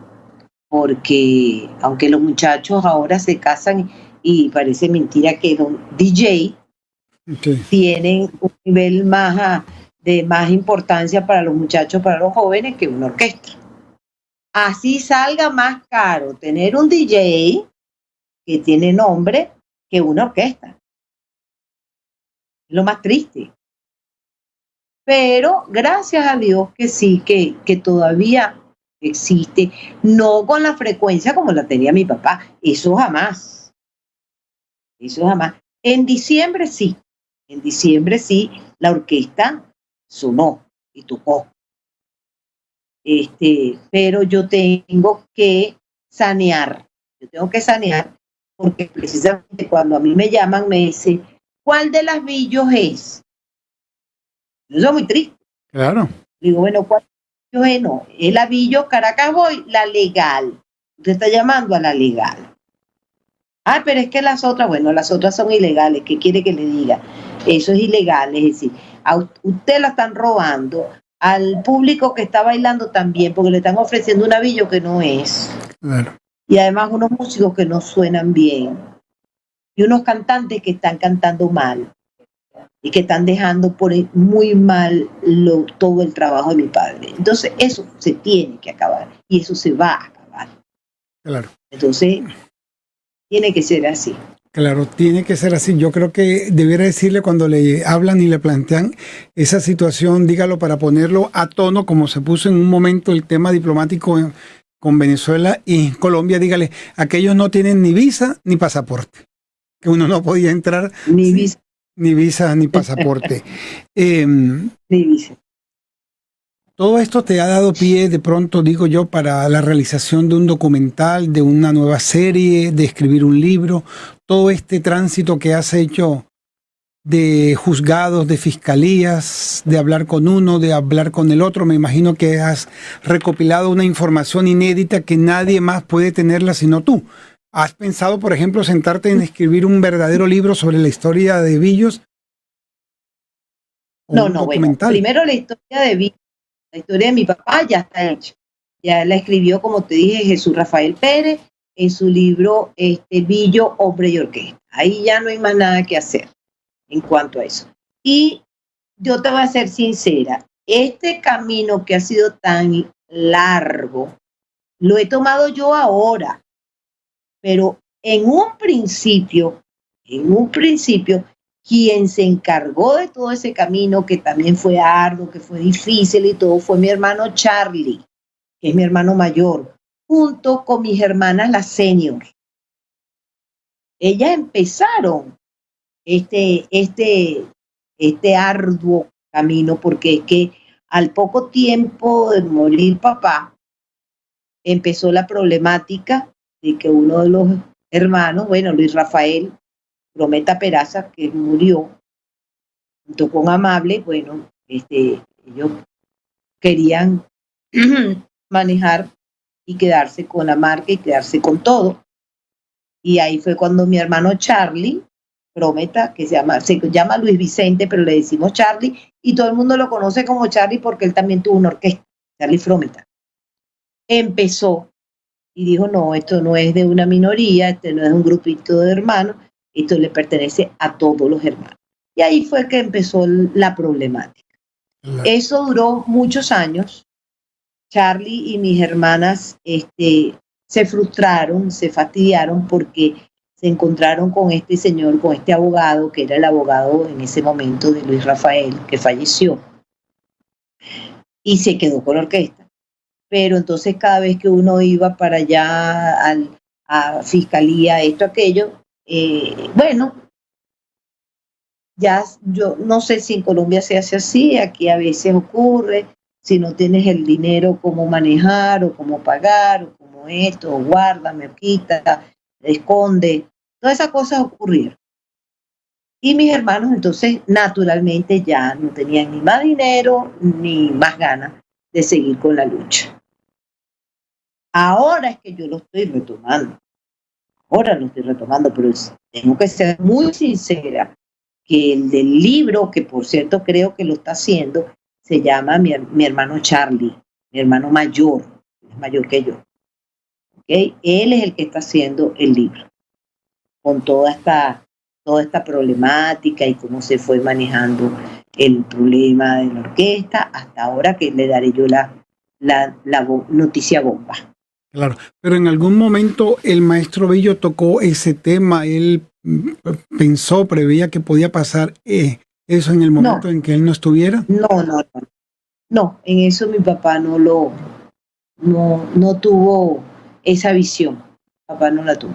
Porque aunque los muchachos ahora se casan y parece mentira que los DJ tienen un nivel de más importancia para los muchachos, para los jóvenes, que una orquesta. Así salga más caro tener un DJ que tiene nombre que una orquesta. Es lo más triste. Pero gracias a Dios que sí, que todavía existe, no con la frecuencia como la tenía mi papá. Eso jamás. En diciembre sí, la orquesta sonó y tocó. Pero yo tengo que sanear. Porque precisamente cuando a mí me llaman me dicen, ¿cuál de las Villos es? Yo soy muy triste. Claro. Digo, bueno, ¿cuál de las Villos es? No, es la Villos Caracas Boy, la legal. Usted está llamando a la legal. Ah, pero es que las otras son ilegales. ¿Qué quiere que le diga? Eso es ilegal, es decir, a usted la están robando, al público que está bailando también, porque le están ofreciendo una Villo que no es. Claro. Y además unos músicos que no suenan bien. Y unos cantantes que están cantando mal. Y que están dejando por muy mal todo el trabajo de mi padre. Entonces eso se tiene que acabar. Y eso se va a acabar. Claro. Entonces tiene que ser así. Claro, tiene que ser así. Yo creo que debiera decirle cuando le hablan y le plantean esa situación, dígalo para ponerlo a tono, como se puso en un momento el tema diplomático con Venezuela y Colombia, dígale, aquellos no tienen ni visa ni pasaporte, que uno no podía entrar Ni visa. Ni visa ni pasaporte. Ni visa. Todo esto te ha dado pie, de pronto, digo yo, para la realización de un documental, de una nueva serie, de escribir un libro, todo este tránsito que has hecho de juzgados, de fiscalías, de hablar con uno, de hablar con el otro. Me imagino que has recopilado una información inédita que nadie más puede tenerla sino tú. ¿Has pensado, por ejemplo, sentarte en escribir un verdadero libro sobre la historia de Billos o un No, bueno, documental? primero la historia de Billos, la historia de mi papá ya está hecha. Ya la escribió, como te dije, Jesús Rafael Pérez en su libro Billo, Hombre y Orquesta. Ahí ya no hay más nada que hacer en cuanto a eso. Y yo te voy a ser sincera, este camino que ha sido tan largo, lo he tomado yo ahora, pero en un principio, quien se encargó de todo ese camino, que también fue arduo, que fue difícil y todo, fue mi hermano Charlie, que es mi hermano mayor, junto con mis hermanas las senior. Ellas empezaron este arduo camino, porque es que al poco tiempo de morir papá, empezó la problemática de que uno de los hermanos, bueno, Luis Rafael Prometa Peraza, que murió junto con Amable, bueno, ellos querían manejar y quedarse con la marca y quedarse con todo. Y ahí fue cuando mi hermano Charlie Prometa, que se llama Luis Vicente, pero le decimos Charlie, y todo el mundo lo conoce como Charlie porque él también tuvo una orquesta, Charlie Frometa. Empezó y dijo, no, esto no es de una minoría, este no es un grupito de hermanos, esto le pertenece a todos los hermanos. Y ahí fue que empezó la problemática. Claro. Eso duró muchos años. Charlie y mis hermanas se frustraron, se fastidiaron porque se encontraron con este señor, con este abogado, que era el abogado en ese momento de Luis Rafael, que falleció, y se quedó con la orquesta. Pero entonces cada vez que uno iba para allá a fiscalía, esto, aquello, bueno, ya yo no sé si en Colombia se hace así, aquí a veces ocurre, si no tienes el dinero, cómo manejar, o cómo pagar, o cómo esto, o guárdame, o quita, esconde, todas esas cosas ocurrieron. Y mis hermanos entonces naturalmente ya no tenían ni más dinero, ni más ganas de seguir con la lucha. Ahora es que yo lo estoy retomando. Ahora lo estoy retomando, pero tengo que ser muy sincera que el del libro, que por cierto creo que lo está haciendo, se llama mi hermano Charlie, mi hermano mayor, es mayor que yo. ¿Okay? Él es el que está haciendo el libro, con toda esta problemática y cómo se fue manejando el problema de la orquesta, hasta ahora que le daré yo la noticia bomba. Claro, pero en algún momento el maestro Billo tocó ese tema, él pensó, preveía que podía pasar eso en el momento en que él no estuviera. No, en eso mi papá no tuvo esa visión, papá no la tuvo.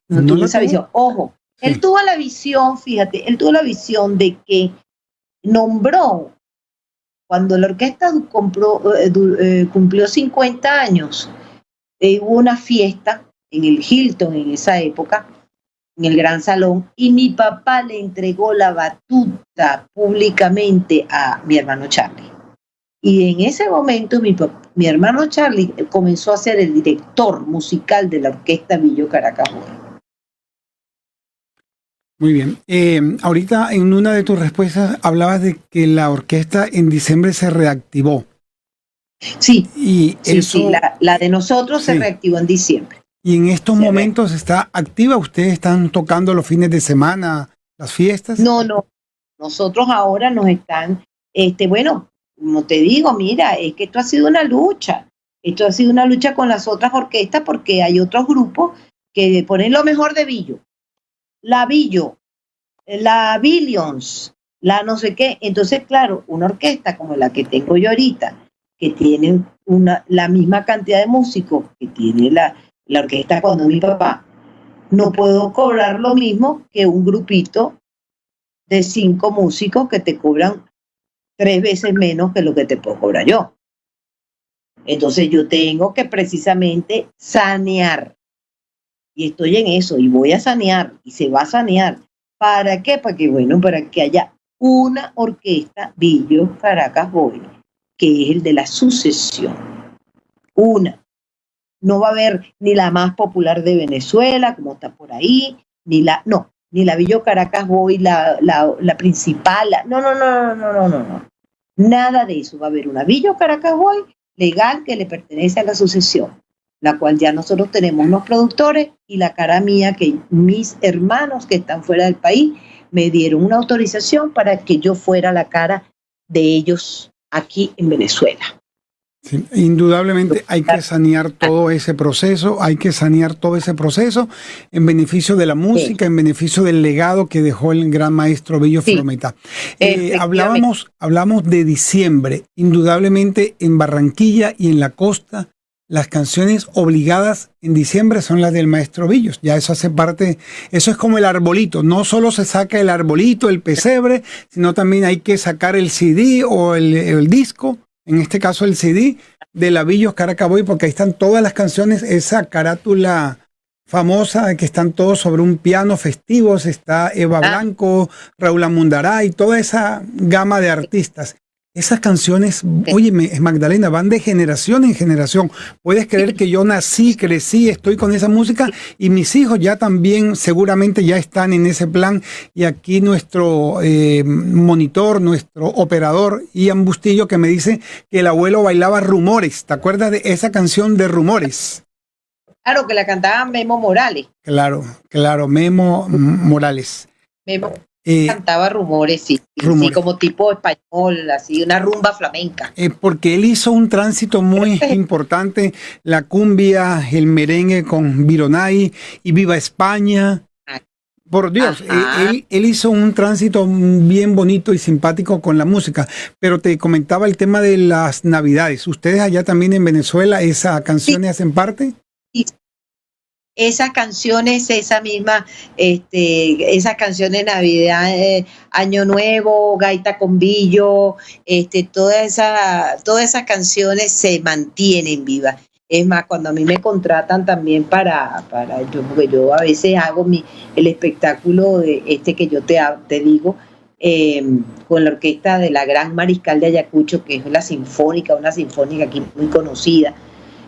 No tuvo esa visión. Ojo, sí. Él tuvo la visión, fíjate, él tuvo la visión de que nombró, cuando la orquesta cumplió 50 años, hubo una fiesta en el Hilton en esa época, en el Gran Salón, y mi papá le entregó la batuta públicamente a mi hermano Charlie. Y en ese momento mi hermano Charlie comenzó a ser el director musical de la orquesta Billo Caracas Boys. Muy bien. Ahorita en una de tus respuestas hablabas de que la orquesta en diciembre se reactivó. Sí, y eso, sí, la de nosotros se reactivó en diciembre. ¿Y en estos momentos está activa? ¿Ustedes están tocando los fines de semana, las fiestas? No. Nosotros ahora nos están, bueno, como te digo, mira, es que esto ha sido una lucha. Esto ha sido una lucha con las otras orquestas porque hay otros grupos que ponen lo mejor de Billo. La Billo, la Billions, la no sé qué. Entonces, claro, una orquesta como la que tengo yo ahorita, que tiene la misma cantidad de músicos que tiene la orquesta cuando mi papá, no puedo cobrar lo mismo que un grupito de 5 músicos que te cobran 3 veces menos que lo que te puedo cobrar yo. Entonces yo tengo que precisamente sanear. Y estoy en eso, y voy a sanear, y se va a sanear. ¿Para qué? Para que haya una orquesta Billo Caracas Boys, que es el de la sucesión. Una. no va a haber ni la más popular de Venezuela, como está por ahí, ni la Billo Caracas Boy, la principal, no. Nada de eso. Va a haber una Billo Caracas Boy legal que le pertenece a la asociación, la cual ya nosotros tenemos unos productores y la cara mía, que mis hermanos que están fuera del país me dieron una autorización para que yo fuera la cara de ellos aquí en Venezuela. Sí, indudablemente hay que sanear todo ese proceso, en beneficio de la música, en beneficio del legado que dejó el gran maestro Billo Frometa. Hablamos de diciembre, indudablemente en Barranquilla y en la costa, las canciones obligadas en diciembre son las del maestro Billo. Ya eso hace parte, eso es como el arbolito, no solo se saca el arbolito, el pesebre, sino también hay que sacar el CD o el disco. En este caso el CD de la Billo Caracas Boy, porque ahí están todas las canciones, esa carátula famosa que están todos sobre un piano festivo, está Eva Blanco, Raúl Amundará y toda esa gama de artistas. Esas canciones, óyeme, Magdalena, van de generación en generación. Puedes creer que yo nací, crecí, estoy con esa música y mis hijos ya también seguramente ya están en ese plan. Y aquí nuestro monitor, nuestro operador, Ian Bustillo, que me dice que el abuelo bailaba Rumores. ¿Te acuerdas de esa canción de Rumores? Claro, que la cantaba Memo Morales. Claro, Memo Morales. Memo cantaba Rumores, sí, como tipo español, así, una rumba flamenca. Porque él hizo un tránsito muy importante, la cumbia, el merengue con Vironay y Viva España. Por Dios, él hizo un tránsito bien bonito y simpático con la música, pero te comentaba el tema de las Navidades. ¿Ustedes allá también en Venezuela esas canciones hacen parte? Sí. Esas canciones, esas canciones de Navidad, Año Nuevo, Gaita con Billo, todas esas canciones se mantienen vivas. Es más, cuando a mí me contratan también porque yo a veces hago el espectáculo de que yo te digo, con la orquesta de la Gran Mariscal de Ayacucho, que es una sinfónica aquí muy conocida,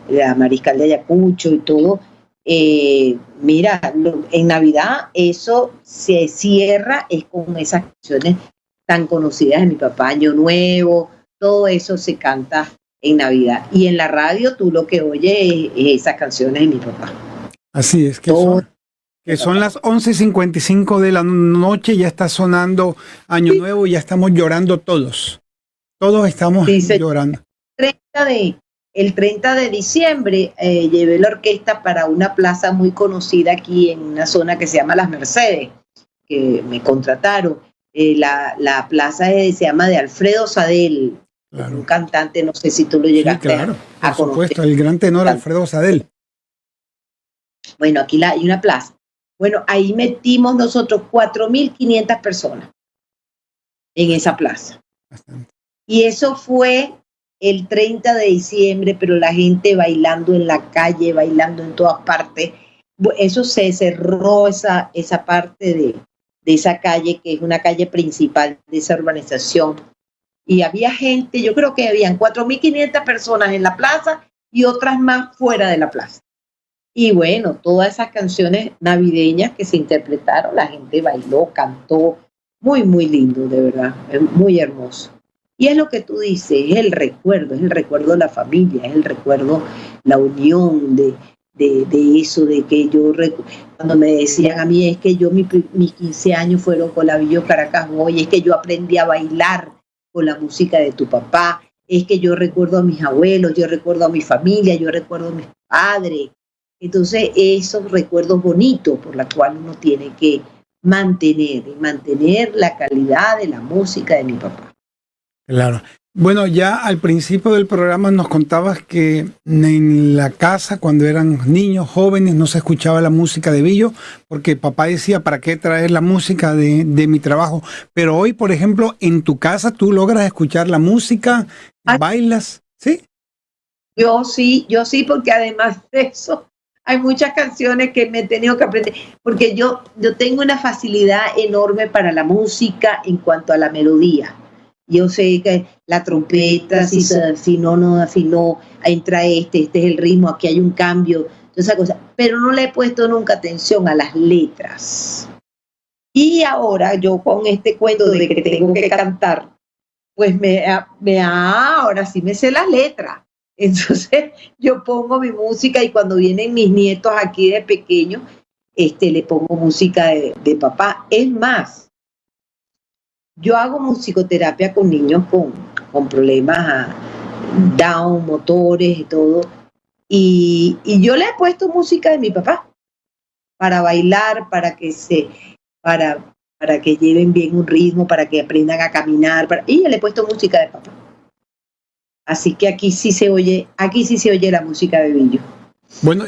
la Mariscal de Ayacucho y todo. Mira, en Navidad eso se cierra es con esas canciones tan conocidas de mi papá, Año Nuevo, todo eso se canta en Navidad. Y en la radio tú lo que oyes es esas canciones de mi papá. Así es, que son las 11:55 de la noche, ya está sonando Año Nuevo, ya estamos llorando todos estamos llorando. El 30 de diciembre llevé la orquesta para una plaza muy conocida aquí en una zona que se llama Las Mercedes, que me contrataron. La plaza se llama de Alfredo Sadel, un cantante, no sé si tú lo llegaste a conocer. Por supuesto, el gran tenor Alfredo Sadel. Bueno, aquí hay una plaza. Bueno, ahí metimos nosotros 4.500 personas en esa plaza. Bastante. Y eso fue el 30 de diciembre, pero la gente bailando en la calle, bailando en todas partes. Eso se cerró esa parte de esa calle, que es una calle principal de esa urbanización. Y había gente, yo creo que habían 4.500 personas en la plaza y otras más fuera de la plaza. Y bueno, todas esas canciones navideñas que se interpretaron, la gente bailó, cantó, muy, muy lindo, de verdad, muy hermoso. Y es lo que tú dices, es el recuerdo de la familia, es el recuerdo, la unión de eso, de que cuando me decían a mí, es que yo mis 15 años fueron con la Billo Caracas Boy, es que yo aprendí a bailar con la música de tu papá, es que yo recuerdo a mis abuelos, yo recuerdo a mi familia, yo recuerdo a mis padres. Entonces, esos recuerdos bonitos por los cuales uno tiene que mantener la calidad de la música de mi papá. Claro. Bueno, ya al principio del programa nos contabas que en la casa, cuando eran niños, jóvenes, no se escuchaba la música de Billo, porque papá decía, ¿para qué traer la música de mi trabajo? Pero hoy, por ejemplo, en tu casa, ¿tú logras escuchar la música? ¿Bailas? ¿Sí? Yo sí, porque además de eso, hay muchas canciones que me he tenido que aprender, porque yo tengo una facilidad enorme para la música en cuanto a la melodía. Yo sé que la trompeta, si se afinó, no afinó, entra este es el ritmo, aquí hay un cambio, toda esa cosa. Pero no le he puesto nunca atención a las letras. Y ahora yo con este cuento de que tengo que cantar, pues ahora sí me sé las letras. Entonces yo pongo mi música y cuando vienen mis nietos aquí de pequeños, le pongo música de papá. Es más, yo hago musicoterapia con niños con problemas Down, motores y todo. Y yo le he puesto música de mi papá para bailar, para que lleven bien un ritmo, para que aprendan a caminar. Y yo le he puesto música de papá. Así que aquí sí se oye la música de Billo. Bueno,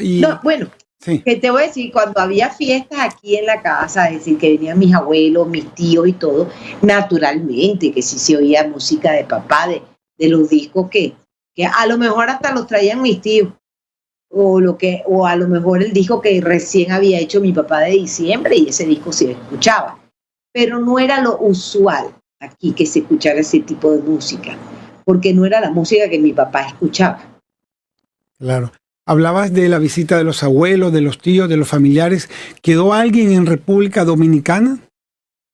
sí. Que te voy a decir, cuando había fiestas aquí en la casa, es decir, que venían mis abuelos, mis tíos y todo, naturalmente que sí se oía música de papá, de los discos que a lo mejor hasta los traían mis tíos, o a lo mejor el disco que recién había hecho mi papá de diciembre, y ese disco se escuchaba. Pero no era lo usual aquí que se escuchara ese tipo de música, porque no era la música que mi papá escuchaba. Claro. Hablabas de la visita de los abuelos, de los tíos, de los familiares. ¿Quedó alguien en República Dominicana?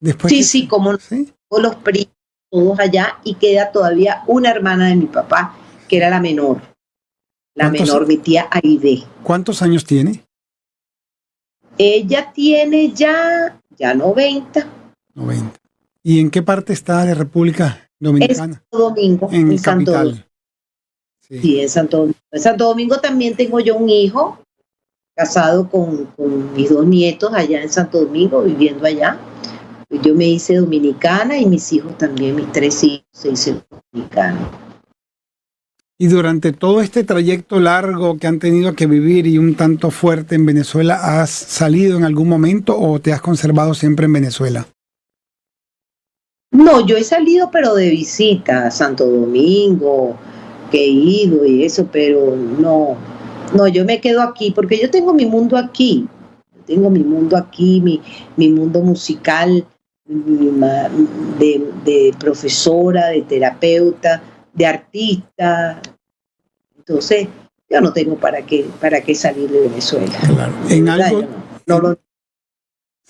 Después sí, como ¿sí? Todos los primos, todos allá, y queda todavía una hermana de mi papá, que era la menor. La menor, mi tía Aide. ¿Cuántos años tiene? Ella tiene ya 90. 90. ¿Y en qué parte está de República Dominicana? En Santo Domingo. En Santo Domingo. Sí, en Santo Domingo. En Santo Domingo también tengo yo un hijo, casado con mis 2 nietos allá en Santo Domingo, viviendo allá. Yo me hice dominicana y mis hijos también, mis 3 hijos se hicieron dominicanos. Y durante todo este trayecto largo que han tenido que vivir y un tanto fuerte en Venezuela, ¿has salido en algún momento o te has conservado siempre en Venezuela? No, yo he salido pero de visita a Santo Domingo, que he ido y eso, pero no, yo me quedo aquí porque yo tengo mi mundo aquí. Tengo mi mundo aquí, mi mundo musical, de profesora, de terapeuta, de artista. Entonces, yo no tengo para qué salir de Venezuela. Claro. ¿En algo,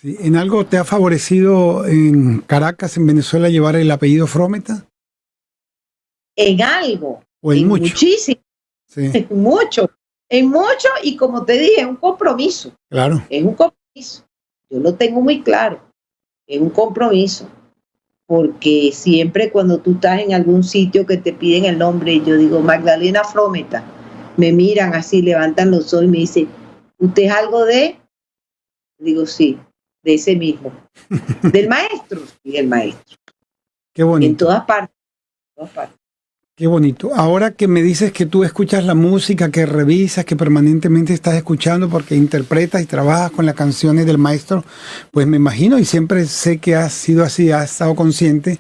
¿En algo te ha favorecido en Caracas, en Venezuela, llevar el apellido Frometa? En algo. ¿O en mucho? Muchísimo. Sí. En mucho, y como te dije, es un compromiso. Claro. Es un compromiso. Yo lo tengo muy claro. Es un compromiso. Porque siempre cuando tú estás en algún sitio que te piden el nombre, yo digo, Magdalena Frometa, me miran así, levantan los ojos y me dicen, ¿usted es algo de? Digo, sí, de ese mismo. ¿Del maestro? Sí, el maestro. Qué bonito. En todas partes. Qué bonito. Ahora que me dices que tú escuchas la música, que revisas, que permanentemente estás escuchando porque interpretas y trabajas con las canciones del maestro, pues me imagino y siempre sé que has sido así, has estado consciente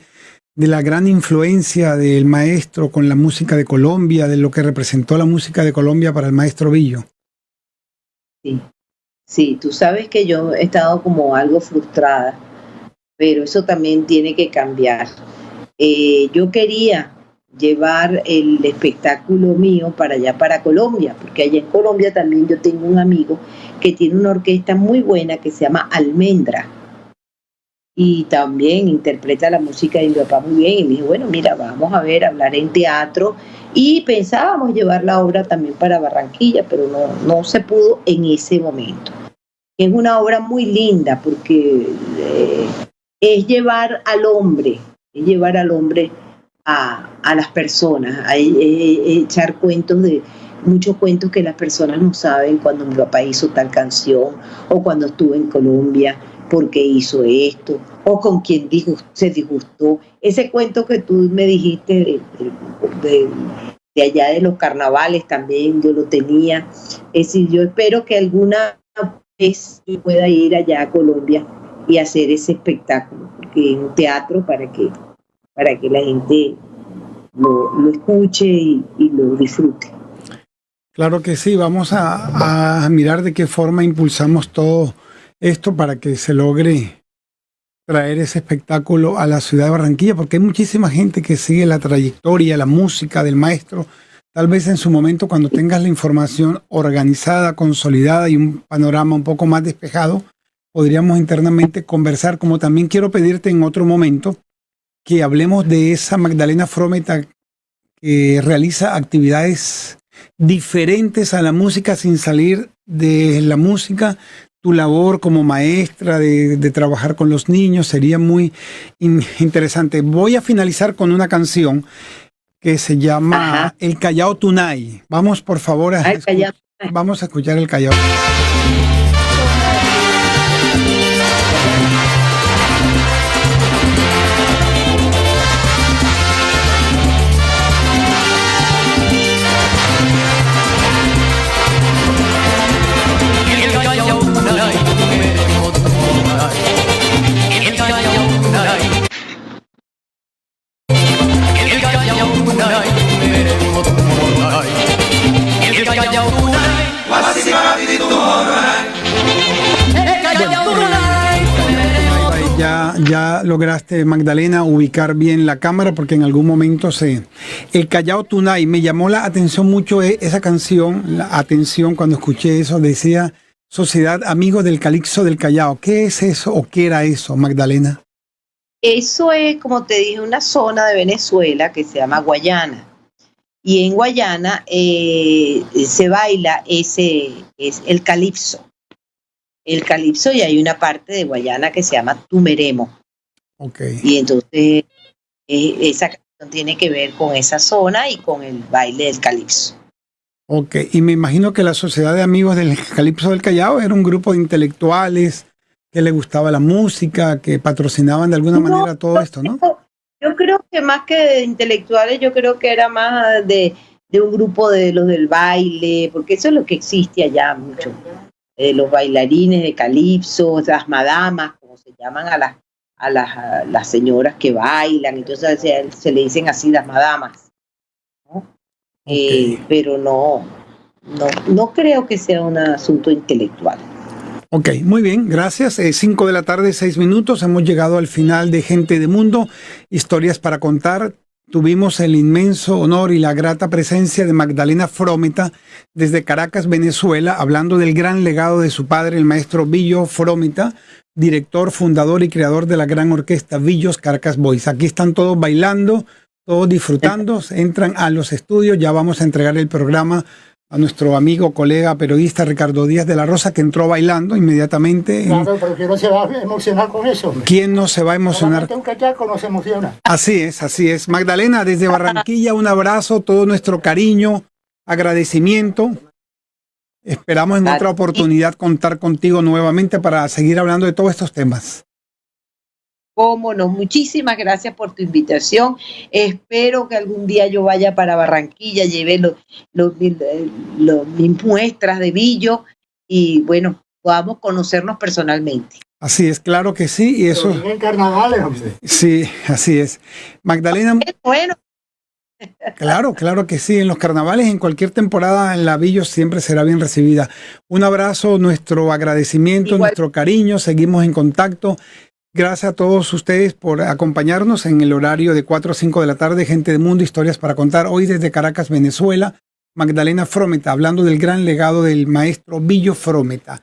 de la gran influencia del maestro con la música de Colombia, de lo que representó la música de Colombia para el maestro Billo. Sí, tú sabes que yo he estado como algo frustrada, pero eso también tiene que cambiar. Yo quería llevar el espectáculo mío para allá, para Colombia, porque allá en Colombia también yo tengo un amigo que tiene una orquesta muy buena que se llama Almendra, y también interpreta la música de mi papá muy bien, y me dijo, bueno, mira, vamos a hablar en teatro, y pensábamos llevar la obra también para Barranquilla, pero no se pudo en ese momento. Es una obra muy linda, porque es llevar al hombre a las personas, a echar muchos cuentos que las personas no saben, cuando mi papá hizo tal canción, o cuando estuvo en Colombia, porque hizo esto, o con quien se disgustó. Ese cuento que tú me dijiste de allá de los carnavales también, yo lo tenía. Es decir, yo espero que alguna vez yo pueda ir allá a Colombia y hacer ese espectáculo, porque en un teatro para que la gente lo escuche y lo disfrute. Claro que sí, vamos a mirar de qué forma impulsamos todo esto para que se logre traer ese espectáculo a la ciudad de Barranquilla, porque hay muchísima gente que sigue la trayectoria, la música del maestro. Tal vez en su momento, cuando tengas la información organizada, consolidada y un panorama un poco más despejado, podríamos internamente conversar, como también quiero pedirte en otro momento que hablemos de esa Magdalena Frometa que realiza actividades diferentes a la música sin salir de la música. Tu labor como maestra de trabajar con los niños sería muy interesante. Voy a finalizar con una canción que se llama El Callao Tunay. Vamos, por favor, vamos a escuchar El Callao. Ya lograste, Magdalena, ubicar bien la cámara porque en algún momento El Callao Tunay, me llamó la atención mucho esa canción, la atención cuando escuché eso, decía Sociedad Amigos del Calixto del Callao. ¿Qué es eso o qué era eso, Magdalena? Eso es, como te dije, una zona de Venezuela que se llama Guayana. Y en Guayana se baila es el calipso. El calipso, y hay una parte de Guayana que se llama Tumeremo. Okay. Y entonces esa canción tiene que ver con esa zona y con el baile del calipso. Ok, y me imagino que la Sociedad de Amigos del Calipso del Callao era un grupo de intelectuales que les gustaba la música, que patrocinaban de alguna manera todo esto, ¿no? Yo creo que más que de intelectuales, yo creo que era más de un grupo de los del baile, porque eso es lo que existe allá mucho. Los bailarines de calipso, las madamas, como se llaman a las señoras que bailan, entonces se le dicen así las madamas, ¿no? Okay. Pero no creo que sea un asunto intelectual. Ok, muy bien, gracias. 5 de la tarde, 6 minutos. Hemos llegado al final de Gente de Mundo, historias para contar. Tuvimos el inmenso honor y la grata presencia de Magdalena Frometa desde Caracas, Venezuela, hablando del gran legado de su padre, el maestro Billo Frometa, director, fundador y creador de la gran orquesta Billos Caracas Boys. Aquí están todos bailando, todos disfrutando, entran a los estudios. Ya vamos a entregar el programa a nuestro amigo, colega, periodista Ricardo Díaz de la Rosa, que entró bailando inmediatamente. Claro, pero ¿quién no se va a emocionar con eso? ¿Quién no se va a emocionar? Un cachaco no se emociona. Así es, así es. Magdalena, desde Barranquilla, un abrazo, todo nuestro cariño, agradecimiento. Esperamos en otra oportunidad contar contigo nuevamente para seguir hablando de todos estos temas. Cómo no, muchísimas gracias por tu invitación. Espero que algún día yo vaya para Barranquilla, lleve mis muestras de Billo y bueno, podamos conocernos personalmente. Así es, claro que sí. Y eso. En carnavales, hombre. Sí, así es. Magdalena. Bueno. Claro que sí. En los carnavales, en cualquier temporada en la Billo siempre será bien recibida. Un abrazo, nuestro agradecimiento, nuestro cariño. Seguimos en contacto. Gracias a todos ustedes por acompañarnos en el horario de 4 a 5 de la tarde. Gente de Mundo, historias para contar. Hoy desde Caracas, Venezuela, Magdalena Frometa, hablando del gran legado del maestro Billo Frometa.